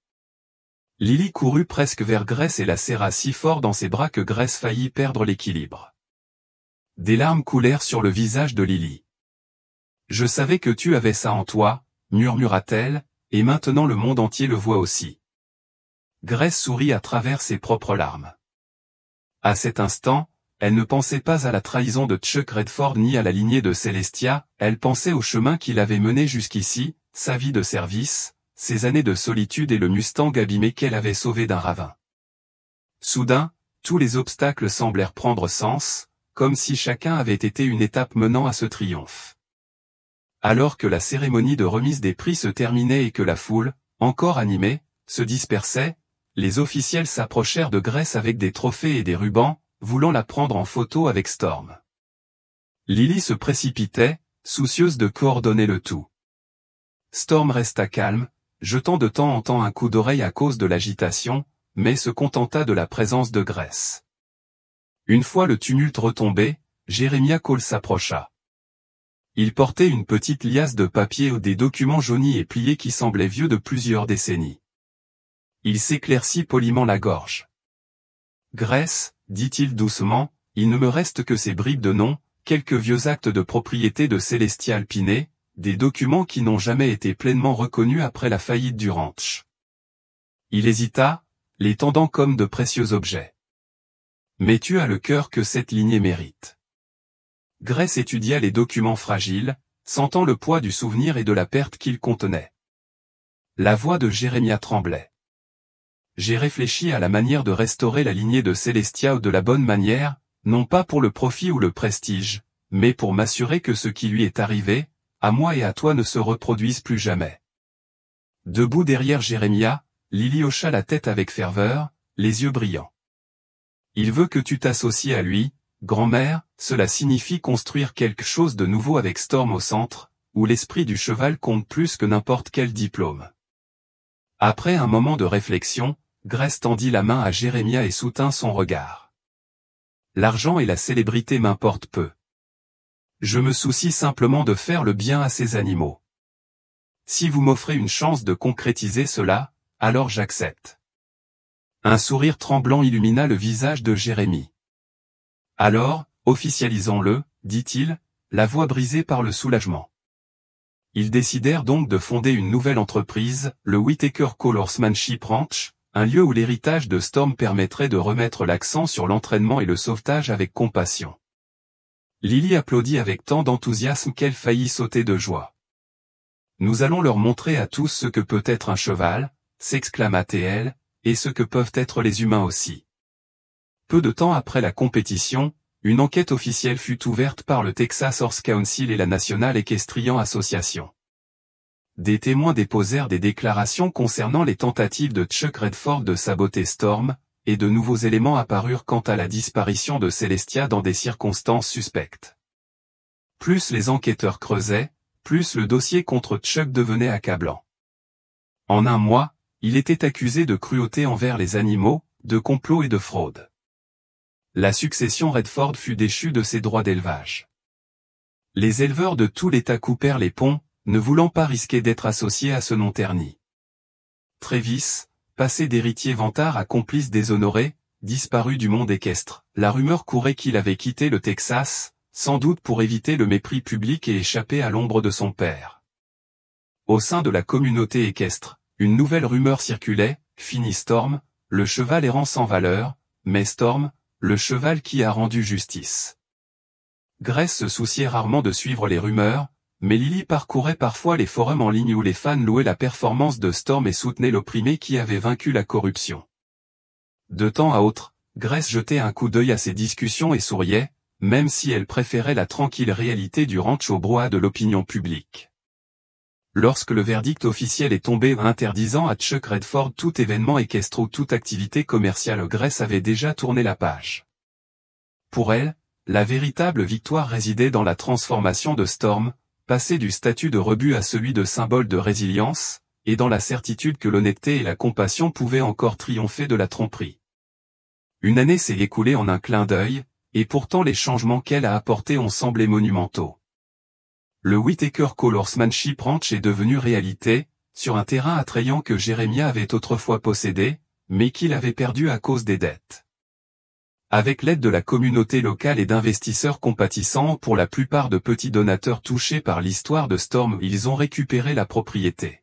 Lily courut presque vers Grace et la serra si fort dans ses bras que Grace faillit perdre l'équilibre. Des larmes coulèrent sur le visage de Lily. « Je savais que tu avais ça en toi, » murmura-t-elle, et maintenant le monde entier le voit aussi. Grace sourit à travers ses propres larmes. À cet instant, elle ne pensait pas à la trahison de Chuck Redford ni à la lignée de Celestia, elle pensait au chemin qui l'avait menée jusqu'ici, sa vie de service, ses années de solitude et le Mustang abîmé qu'elle avait sauvé d'un ravin. Soudain, tous les obstacles semblèrent prendre sens, comme si chacun avait été une étape menant à ce triomphe. Alors que la cérémonie de remise des prix se terminait et que la foule, encore animée, se dispersait, les officiels s'approchèrent de Grace avec des trophées et des rubans, voulant la prendre en photo avec Storm. Lily se précipitait, soucieuse de coordonner le tout. Storm resta calme, jetant de temps en temps un coup d'oreille à cause de l'agitation, mais se contenta de la présence de Grace. Une fois le tumulte retombé, Jeremiah Cole s'approcha. Il portait une petite liasse de papier ou des documents jaunis et pliés qui semblaient vieux de plusieurs décennies. Il s'éclaircit poliment la gorge. « Grace, dit-il doucement, il ne me reste que ces bribes de noms, quelques vieux actes de propriété de Célestia Alpiné, des documents qui n'ont jamais été pleinement reconnus après la faillite du ranch. » Il hésita, les tendant comme de précieux objets. « Mais tu as le cœur que cette lignée mérite. » Grace étudia les documents fragiles, sentant le poids du souvenir et de la perte qu'ils contenaient. La voix de Jérémia tremblait. « J'ai réfléchi à la manière de restaurer la lignée de Célestia de la bonne manière, non pas pour le profit ou le prestige, mais pour m'assurer que ce qui lui est arrivé, à moi et à toi ne se reproduise plus jamais. » Debout derrière Jérémia, Lily hocha la tête avec ferveur, les yeux brillants. « Il veut que tu t'associes à lui, grand-mère, cela signifie construire quelque chose de nouveau avec Storm au centre, où l'esprit du cheval compte plus que n'importe quel diplôme. » Après un moment de réflexion, Grace tendit la main à Jérémia et soutint son regard. « L'argent et la célébrité m'importent peu. Je me soucie simplement de faire le bien à ces animaux. Si vous m'offrez une chance de concrétiser cela, alors j'accepte. » Un sourire tremblant illumina le visage de Jérémie. « Alors, officialisons-le, dit-il, la voix brisée par le soulagement. » Ils décidèrent donc de fonder une nouvelle entreprise, le Whitaker Colorsmanship Ranch, un lieu où l'héritage de Storm permettrait de remettre l'accent sur l'entraînement et le sauvetage avec compassion. Lily applaudit avec tant d'enthousiasme qu'elle faillit sauter de joie. « Nous allons leur montrer à tous ce que peut être un cheval, s'exclama-t-elle, et ce que peuvent être les humains aussi. » Peu de temps après la compétition, une enquête officielle fut ouverte par le Texas Horse Council et la National Equestrian Association. Des témoins déposèrent des déclarations concernant les tentatives de Chuck Redford de saboter Storm, et de nouveaux éléments apparurent quant à la disparition de Célestia dans des circonstances suspectes. Plus les enquêteurs creusaient, plus le dossier contre Chuck devenait accablant. En un mois, il était accusé de cruauté envers les animaux, de complot et de fraude. La succession Redford fut déchue de ses droits d'élevage. Les éleveurs de tout l'État coupèrent les ponts, ne voulant pas risquer d'être associés à ce nom terni. Travis, passé d'héritier vantard à complice déshonoré, disparu du monde équestre. La rumeur courait qu'il avait quitté le Texas, sans doute pour éviter le mépris public et échapper à l'ombre de son père. Au sein de la communauté équestre, une nouvelle rumeur circulait, fini Storm, le cheval errant sans valeur, mais Storm, le cheval qui a rendu justice. Grace se souciait rarement de suivre les rumeurs, mais Lily parcourait parfois les forums en ligne où les fans louaient la performance de Storm et soutenaient l'opprimé qui avait vaincu la corruption. De temps à autre, Grace jetait un coup d'œil à ces discussions et souriait, même si elle préférait la tranquille réalité du ranch au brouhaha de l'opinion publique. Lorsque le verdict officiel est tombé interdisant à Chuck Redford tout événement équestre ou toute activité commerciale, Grace avait déjà tourné la page. Pour elle, la véritable victoire résidait dans la transformation de Storm, passer du statut de rebut à celui de symbole de résilience, et dans la certitude que l'honnêteté et la compassion pouvaient encore triompher de la tromperie. Une année s'est écoulée en un clin d'œil, et pourtant les changements qu'elle a apportés ont semblé monumentaux. Le Whitaker Colorsmanship Ranch est devenu réalité, sur un terrain attrayant que Jérémia avait autrefois possédé, mais qu'il avait perdu à cause des dettes. Avec l'aide de la communauté locale et d'investisseurs compatissants, pour la plupart de petits donateurs touchés par l'histoire de Storm, ils ont récupéré la propriété.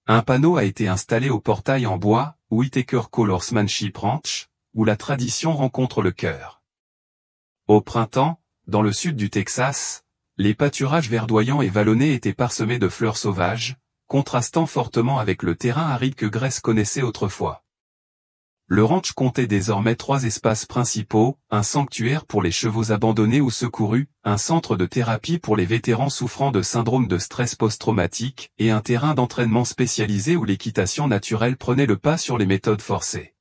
Un panneau a été installé au portail en bois, Whitaker Colorsmanship Ranch, où la tradition rencontre le cœur. Au printemps, dans le sud du Texas, les pâturages verdoyants et vallonnés étaient parsemés de fleurs sauvages, contrastant fortement avec le terrain aride que Grace connaissait autrefois. Le ranch comptait désormais 3 espaces principaux, un sanctuaire pour les chevaux abandonnés ou secourus, un centre de thérapie pour les vétérans souffrant de syndrome de stress post-traumatique, et un terrain d'entraînement spécialisé où l'équitation naturelle prenait le pas sur les méthodes forcées.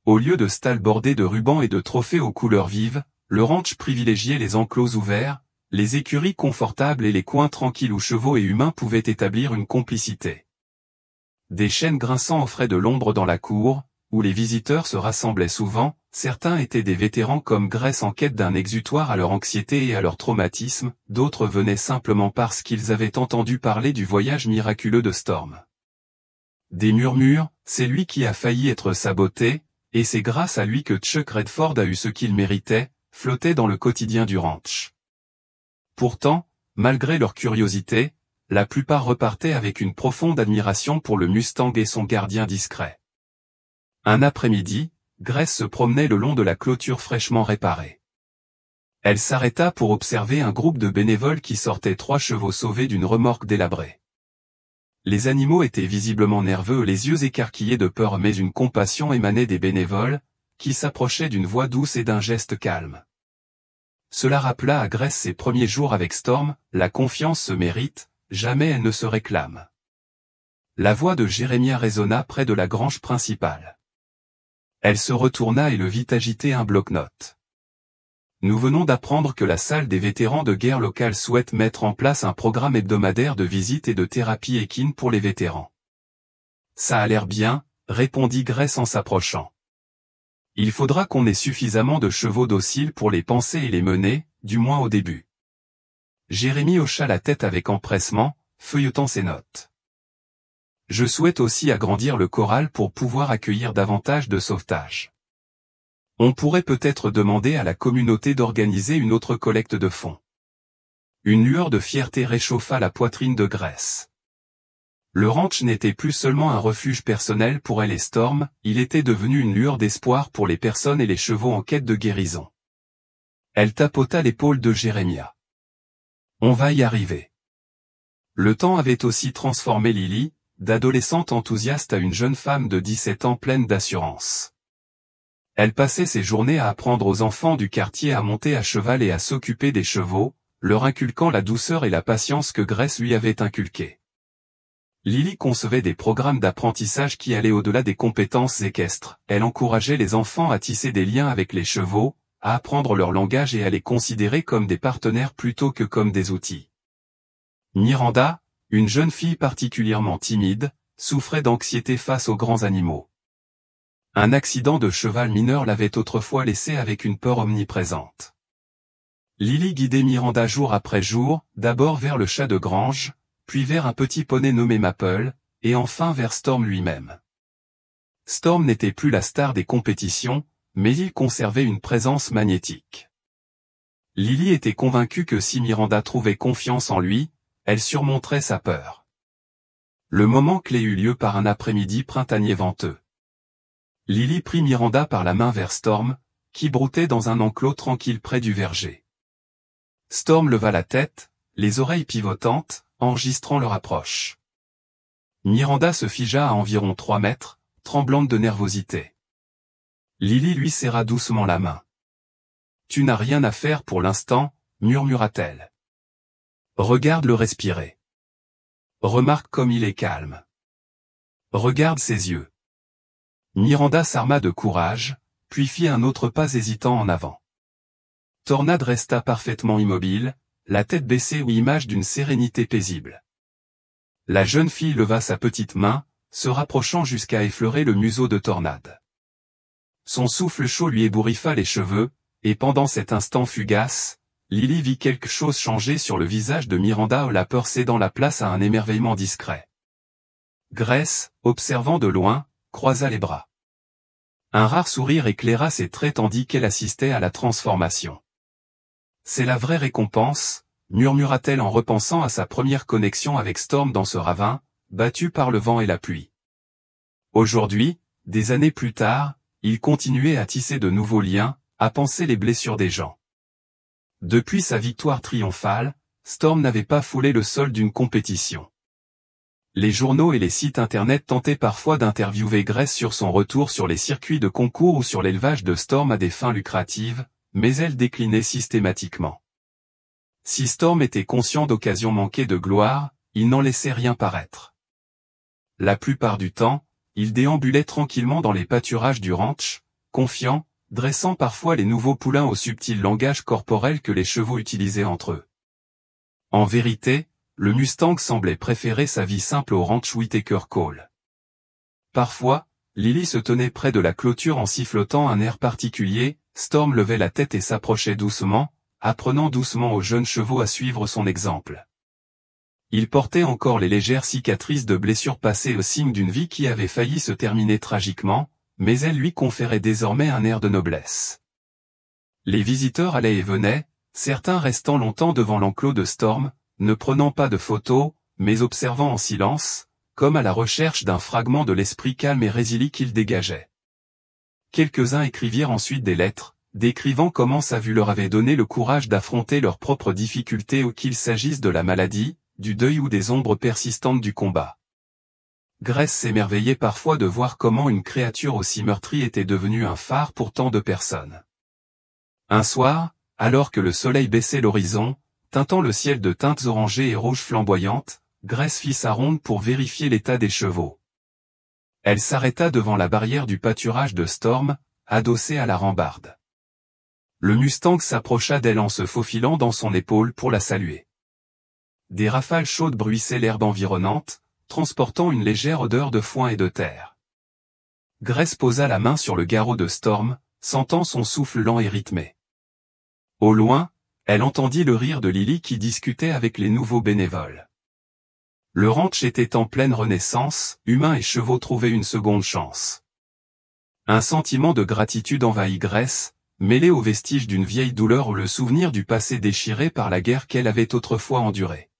Au lieu de stalles bordées de rubans et de trophées aux couleurs vives, le ranch privilégiait les enclos ouverts, les écuries confortables et les coins tranquilles où chevaux et humains pouvaient établir une complicité. Des chênes grinçants offraient de l'ombre dans la cour, où les visiteurs se rassemblaient souvent, certains étaient des vétérans comme Grace en quête d'un exutoire à leur anxiété et à leur traumatisme, d'autres venaient simplement parce qu'ils avaient entendu parler du voyage miraculeux de Storm. Des murmures, c'est lui qui a failli être saboté, et c'est grâce à lui que Chuck Redford a eu ce qu'il méritait, flottait dans le quotidien du ranch. Pourtant, malgré leur curiosité, la plupart repartaient avec une profonde admiration pour le Mustang et son gardien discret. Un après-midi, Grace se promenait le long de la clôture fraîchement réparée. Elle s'arrêta pour observer un groupe de bénévoles qui sortaient 3 chevaux sauvés d'une remorque délabrée. Les animaux étaient visiblement nerveux, les yeux écarquillés de peur, mais une compassion émanait des bénévoles, qui s'approchaient d'une voix douce et d'un geste calme. Cela rappela à Grace ses premiers jours avec Storm, la confiance se mérite, jamais elle ne se réclame. La voix de Jérémia résonna près de la grange principale. Elle se retourna et le vit agiter un bloc-notes. Nous venons d'apprendre que la salle des vétérans de guerre locale souhaite mettre en place un programme hebdomadaire de visites et de thérapie équine pour les vétérans. Ça a l'air bien, répondit Grace en s'approchant. Il faudra qu'on ait suffisamment de chevaux dociles pour les panser et les mener, du moins au début. Jérémie hocha la tête avec empressement, feuilletant ses notes. Je souhaite aussi agrandir le corral pour pouvoir accueillir davantage de sauvetage. On pourrait peut-être demander à la communauté d'organiser une autre collecte de fonds. Une lueur de fierté réchauffa la poitrine de Grace. Le ranch n'était plus seulement un refuge personnel pour elle et Storm, il était devenu une lueur d'espoir pour les personnes et les chevaux en quête de guérison. Elle tapota l'épaule de Jérémia. On va y arriver. Le temps avait aussi transformé Lily, d'adolescente enthousiaste à une jeune femme de 17 ans pleine d'assurance. Elle passait ses journées à apprendre aux enfants du quartier à monter à cheval et à s'occuper des chevaux, leur inculquant la douceur et la patience que Grace lui avait inculquées. Lily concevait des programmes d'apprentissage qui allaient au-delà des compétences équestres. Elle encourageait les enfants à tisser des liens avec les chevaux, à apprendre leur langage et à les considérer comme des partenaires plutôt que comme des outils. Miranda, une jeune fille particulièrement timide, souffrait d'anxiété face aux grands animaux. Un accident de cheval mineur l'avait autrefois laissée avec une peur omniprésente. Lily guidait Miranda jour après jour, d'abord vers le chat de grange, puis vers un petit poney nommé Maple, et enfin vers Storm lui-même. Storm n'était plus la star des compétitions, mais il conservait une présence magnétique. Lily était convaincue que si Miranda trouvait confiance en lui, elle surmonterait sa peur. Le moment clé eut lieu par un après-midi printanier venteux. Lily prit Miranda par la main vers Storm, qui broutait dans un enclos tranquille près du verger. Storm leva la tête, les oreilles pivotantes, enregistrant leur approche. Miranda se figea à environ 3 mètres, tremblante de nervosité. Lily lui serra doucement la main. « Tu n'as rien à faire pour l'instant, murmura-t-elle. Regarde-le respirer. Remarque comme il est calme. Regarde ses yeux. » Miranda s'arma de courage, puis fit un autre pas hésitant en avant. Tornade resta parfaitement immobile, la tête baissée ou image d'une sérénité paisible. La jeune fille leva sa petite main, se rapprochant jusqu'à effleurer le museau de Tornade. Son souffle chaud lui ébouriffa les cheveux, et pendant cet instant fugace, Lily vit quelque chose changer sur le visage de Miranda, la peur cédant la place à un émerveillement discret. Grace, observant de loin, croisa les bras. Un rare sourire éclaira ses traits tandis qu'elle assistait à la transformation. « C'est la vraie récompense », murmura-t-elle en repensant à sa première connexion avec Storm dans ce ravin, battu par le vent et la pluie. Aujourd'hui, des années plus tard, il continuait à tisser de nouveaux liens, à panser les blessures des gens. Depuis sa victoire triomphale, Storm n'avait pas foulé le sol d'une compétition. Les journaux et les sites internet tentaient parfois d'interviewer Grace sur son retour sur les circuits de concours ou sur l'élevage de Storm à des fins lucratives, mais elle déclinait systématiquement. Si Storm était conscient d'occasions manquées de gloire, il n'en laissait rien paraître. La plupart du temps, il déambulait tranquillement dans les pâturages du ranch, confiant, dressant parfois les nouveaux poulains au subtil langage corporel que les chevaux utilisaient entre eux. En vérité, le Mustang semblait préférer sa vie simple au ranch Whitaker Cole. Parfois, Lily se tenait près de la clôture en sifflotant un air particulier. Storm levait la tête et s'approchait doucement, apprenant doucement aux jeunes chevaux à suivre son exemple. Il portait encore les légères cicatrices de blessures passées, au signe d'une vie qui avait failli se terminer tragiquement, mais elle lui conférait désormais un air de noblesse. Les visiteurs allaient et venaient, certains restant longtemps devant l'enclos de Storm, ne prenant pas de photos, mais observant en silence, comme à la recherche d'un fragment de l'esprit calme et résilié qu'il dégageait. Quelques-uns écrivirent ensuite des lettres, décrivant comment sa vue leur avait donné le courage d'affronter leurs propres difficultés, ou qu'il s'agisse de la maladie, du deuil ou des ombres persistantes du combat. Grace s'émerveillait parfois de voir comment une créature aussi meurtrie était devenue un phare pour tant de personnes. Un soir, alors que le soleil baissait l'horizon, teintant le ciel de teintes orangées et rouges flamboyantes, Grace fit sa ronde pour vérifier l'état des chevaux. Elle s'arrêta devant la barrière du pâturage de Storm, adossée à la rambarde. Le Mustang s'approcha d'elle en se faufilant dans son épaule pour la saluer. Des rafales chaudes bruissaient l'herbe environnante, transportant une légère odeur de foin et de terre. Grace posa la main sur le garrot de Storm, sentant son souffle lent et rythmé. Au loin, elle entendit le rire de Lily qui discutait avec les nouveaux bénévoles. Le ranch était en pleine renaissance, humains et chevaux trouvaient une seconde chance. Un sentiment de gratitude envahit Grace, mêlé aux vestiges d'une vieille douleur ou le souvenir du passé déchiré par la guerre qu'elle avait autrefois endurée.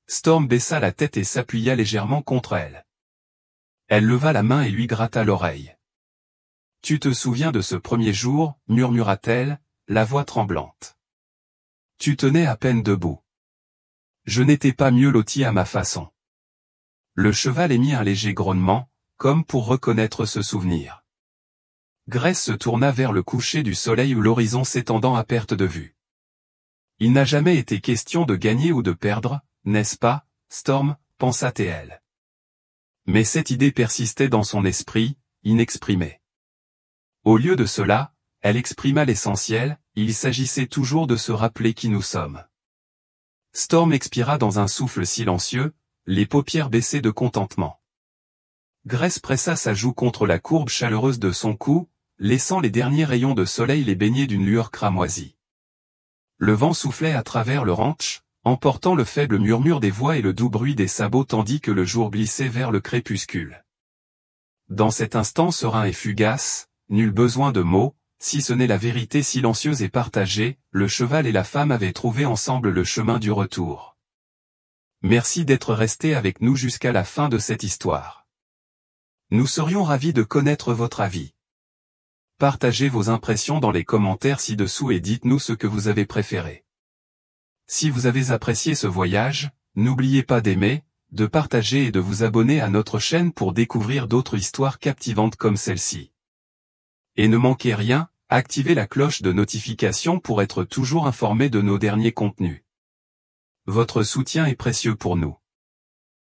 Storm baissa la tête et s'appuya légèrement contre elle. Elle leva la main et lui gratta l'oreille. « Tu te souviens de ce premier jour, murmura-t-elle, la voix tremblante. Tu tenais à peine debout. Je n'étais pas mieux loti à ma façon. » Le cheval émit un léger grognement, comme pour reconnaître ce souvenir. Grace se tourna vers le coucher du soleil ou l'horizon s'étendant à perte de vue. Il n'a jamais été question de gagner ou de perdre, n'est-ce pas, Storm, pensa-t-elle. Mais cette idée persistait dans son esprit, inexprimée. Au lieu de cela, elle exprima l'essentiel, il s'agissait toujours de se rappeler qui nous sommes. Storm expira dans un souffle silencieux, les paupières baissées de contentement. Grace pressa sa joue contre la courbe chaleureuse de son cou, laissant les derniers rayons de soleil les baigner d'une lueur cramoisie. Le vent soufflait à travers le ranch, emportant le faible murmure des voix et le doux bruit des sabots tandis que le jour glissait vers le crépuscule. Dans cet instant serein et fugace, nul besoin de mots, si ce n'est la vérité silencieuse et partagée, le cheval et la femme avaient trouvé ensemble le chemin du retour. Merci d'être resté avec nous jusqu'à la fin de cette histoire. Nous serions ravis de connaître votre avis. Partagez vos impressions dans les commentaires ci-dessous et dites-nous ce que vous avez préféré. Si vous avez apprécié ce voyage, n'oubliez pas d'aimer, de partager et de vous abonner à notre chaîne pour découvrir d'autres histoires captivantes comme celle-ci. Et ne manquez rien, activez la cloche de notification pour être toujours informé de nos derniers contenus. Votre soutien est précieux pour nous.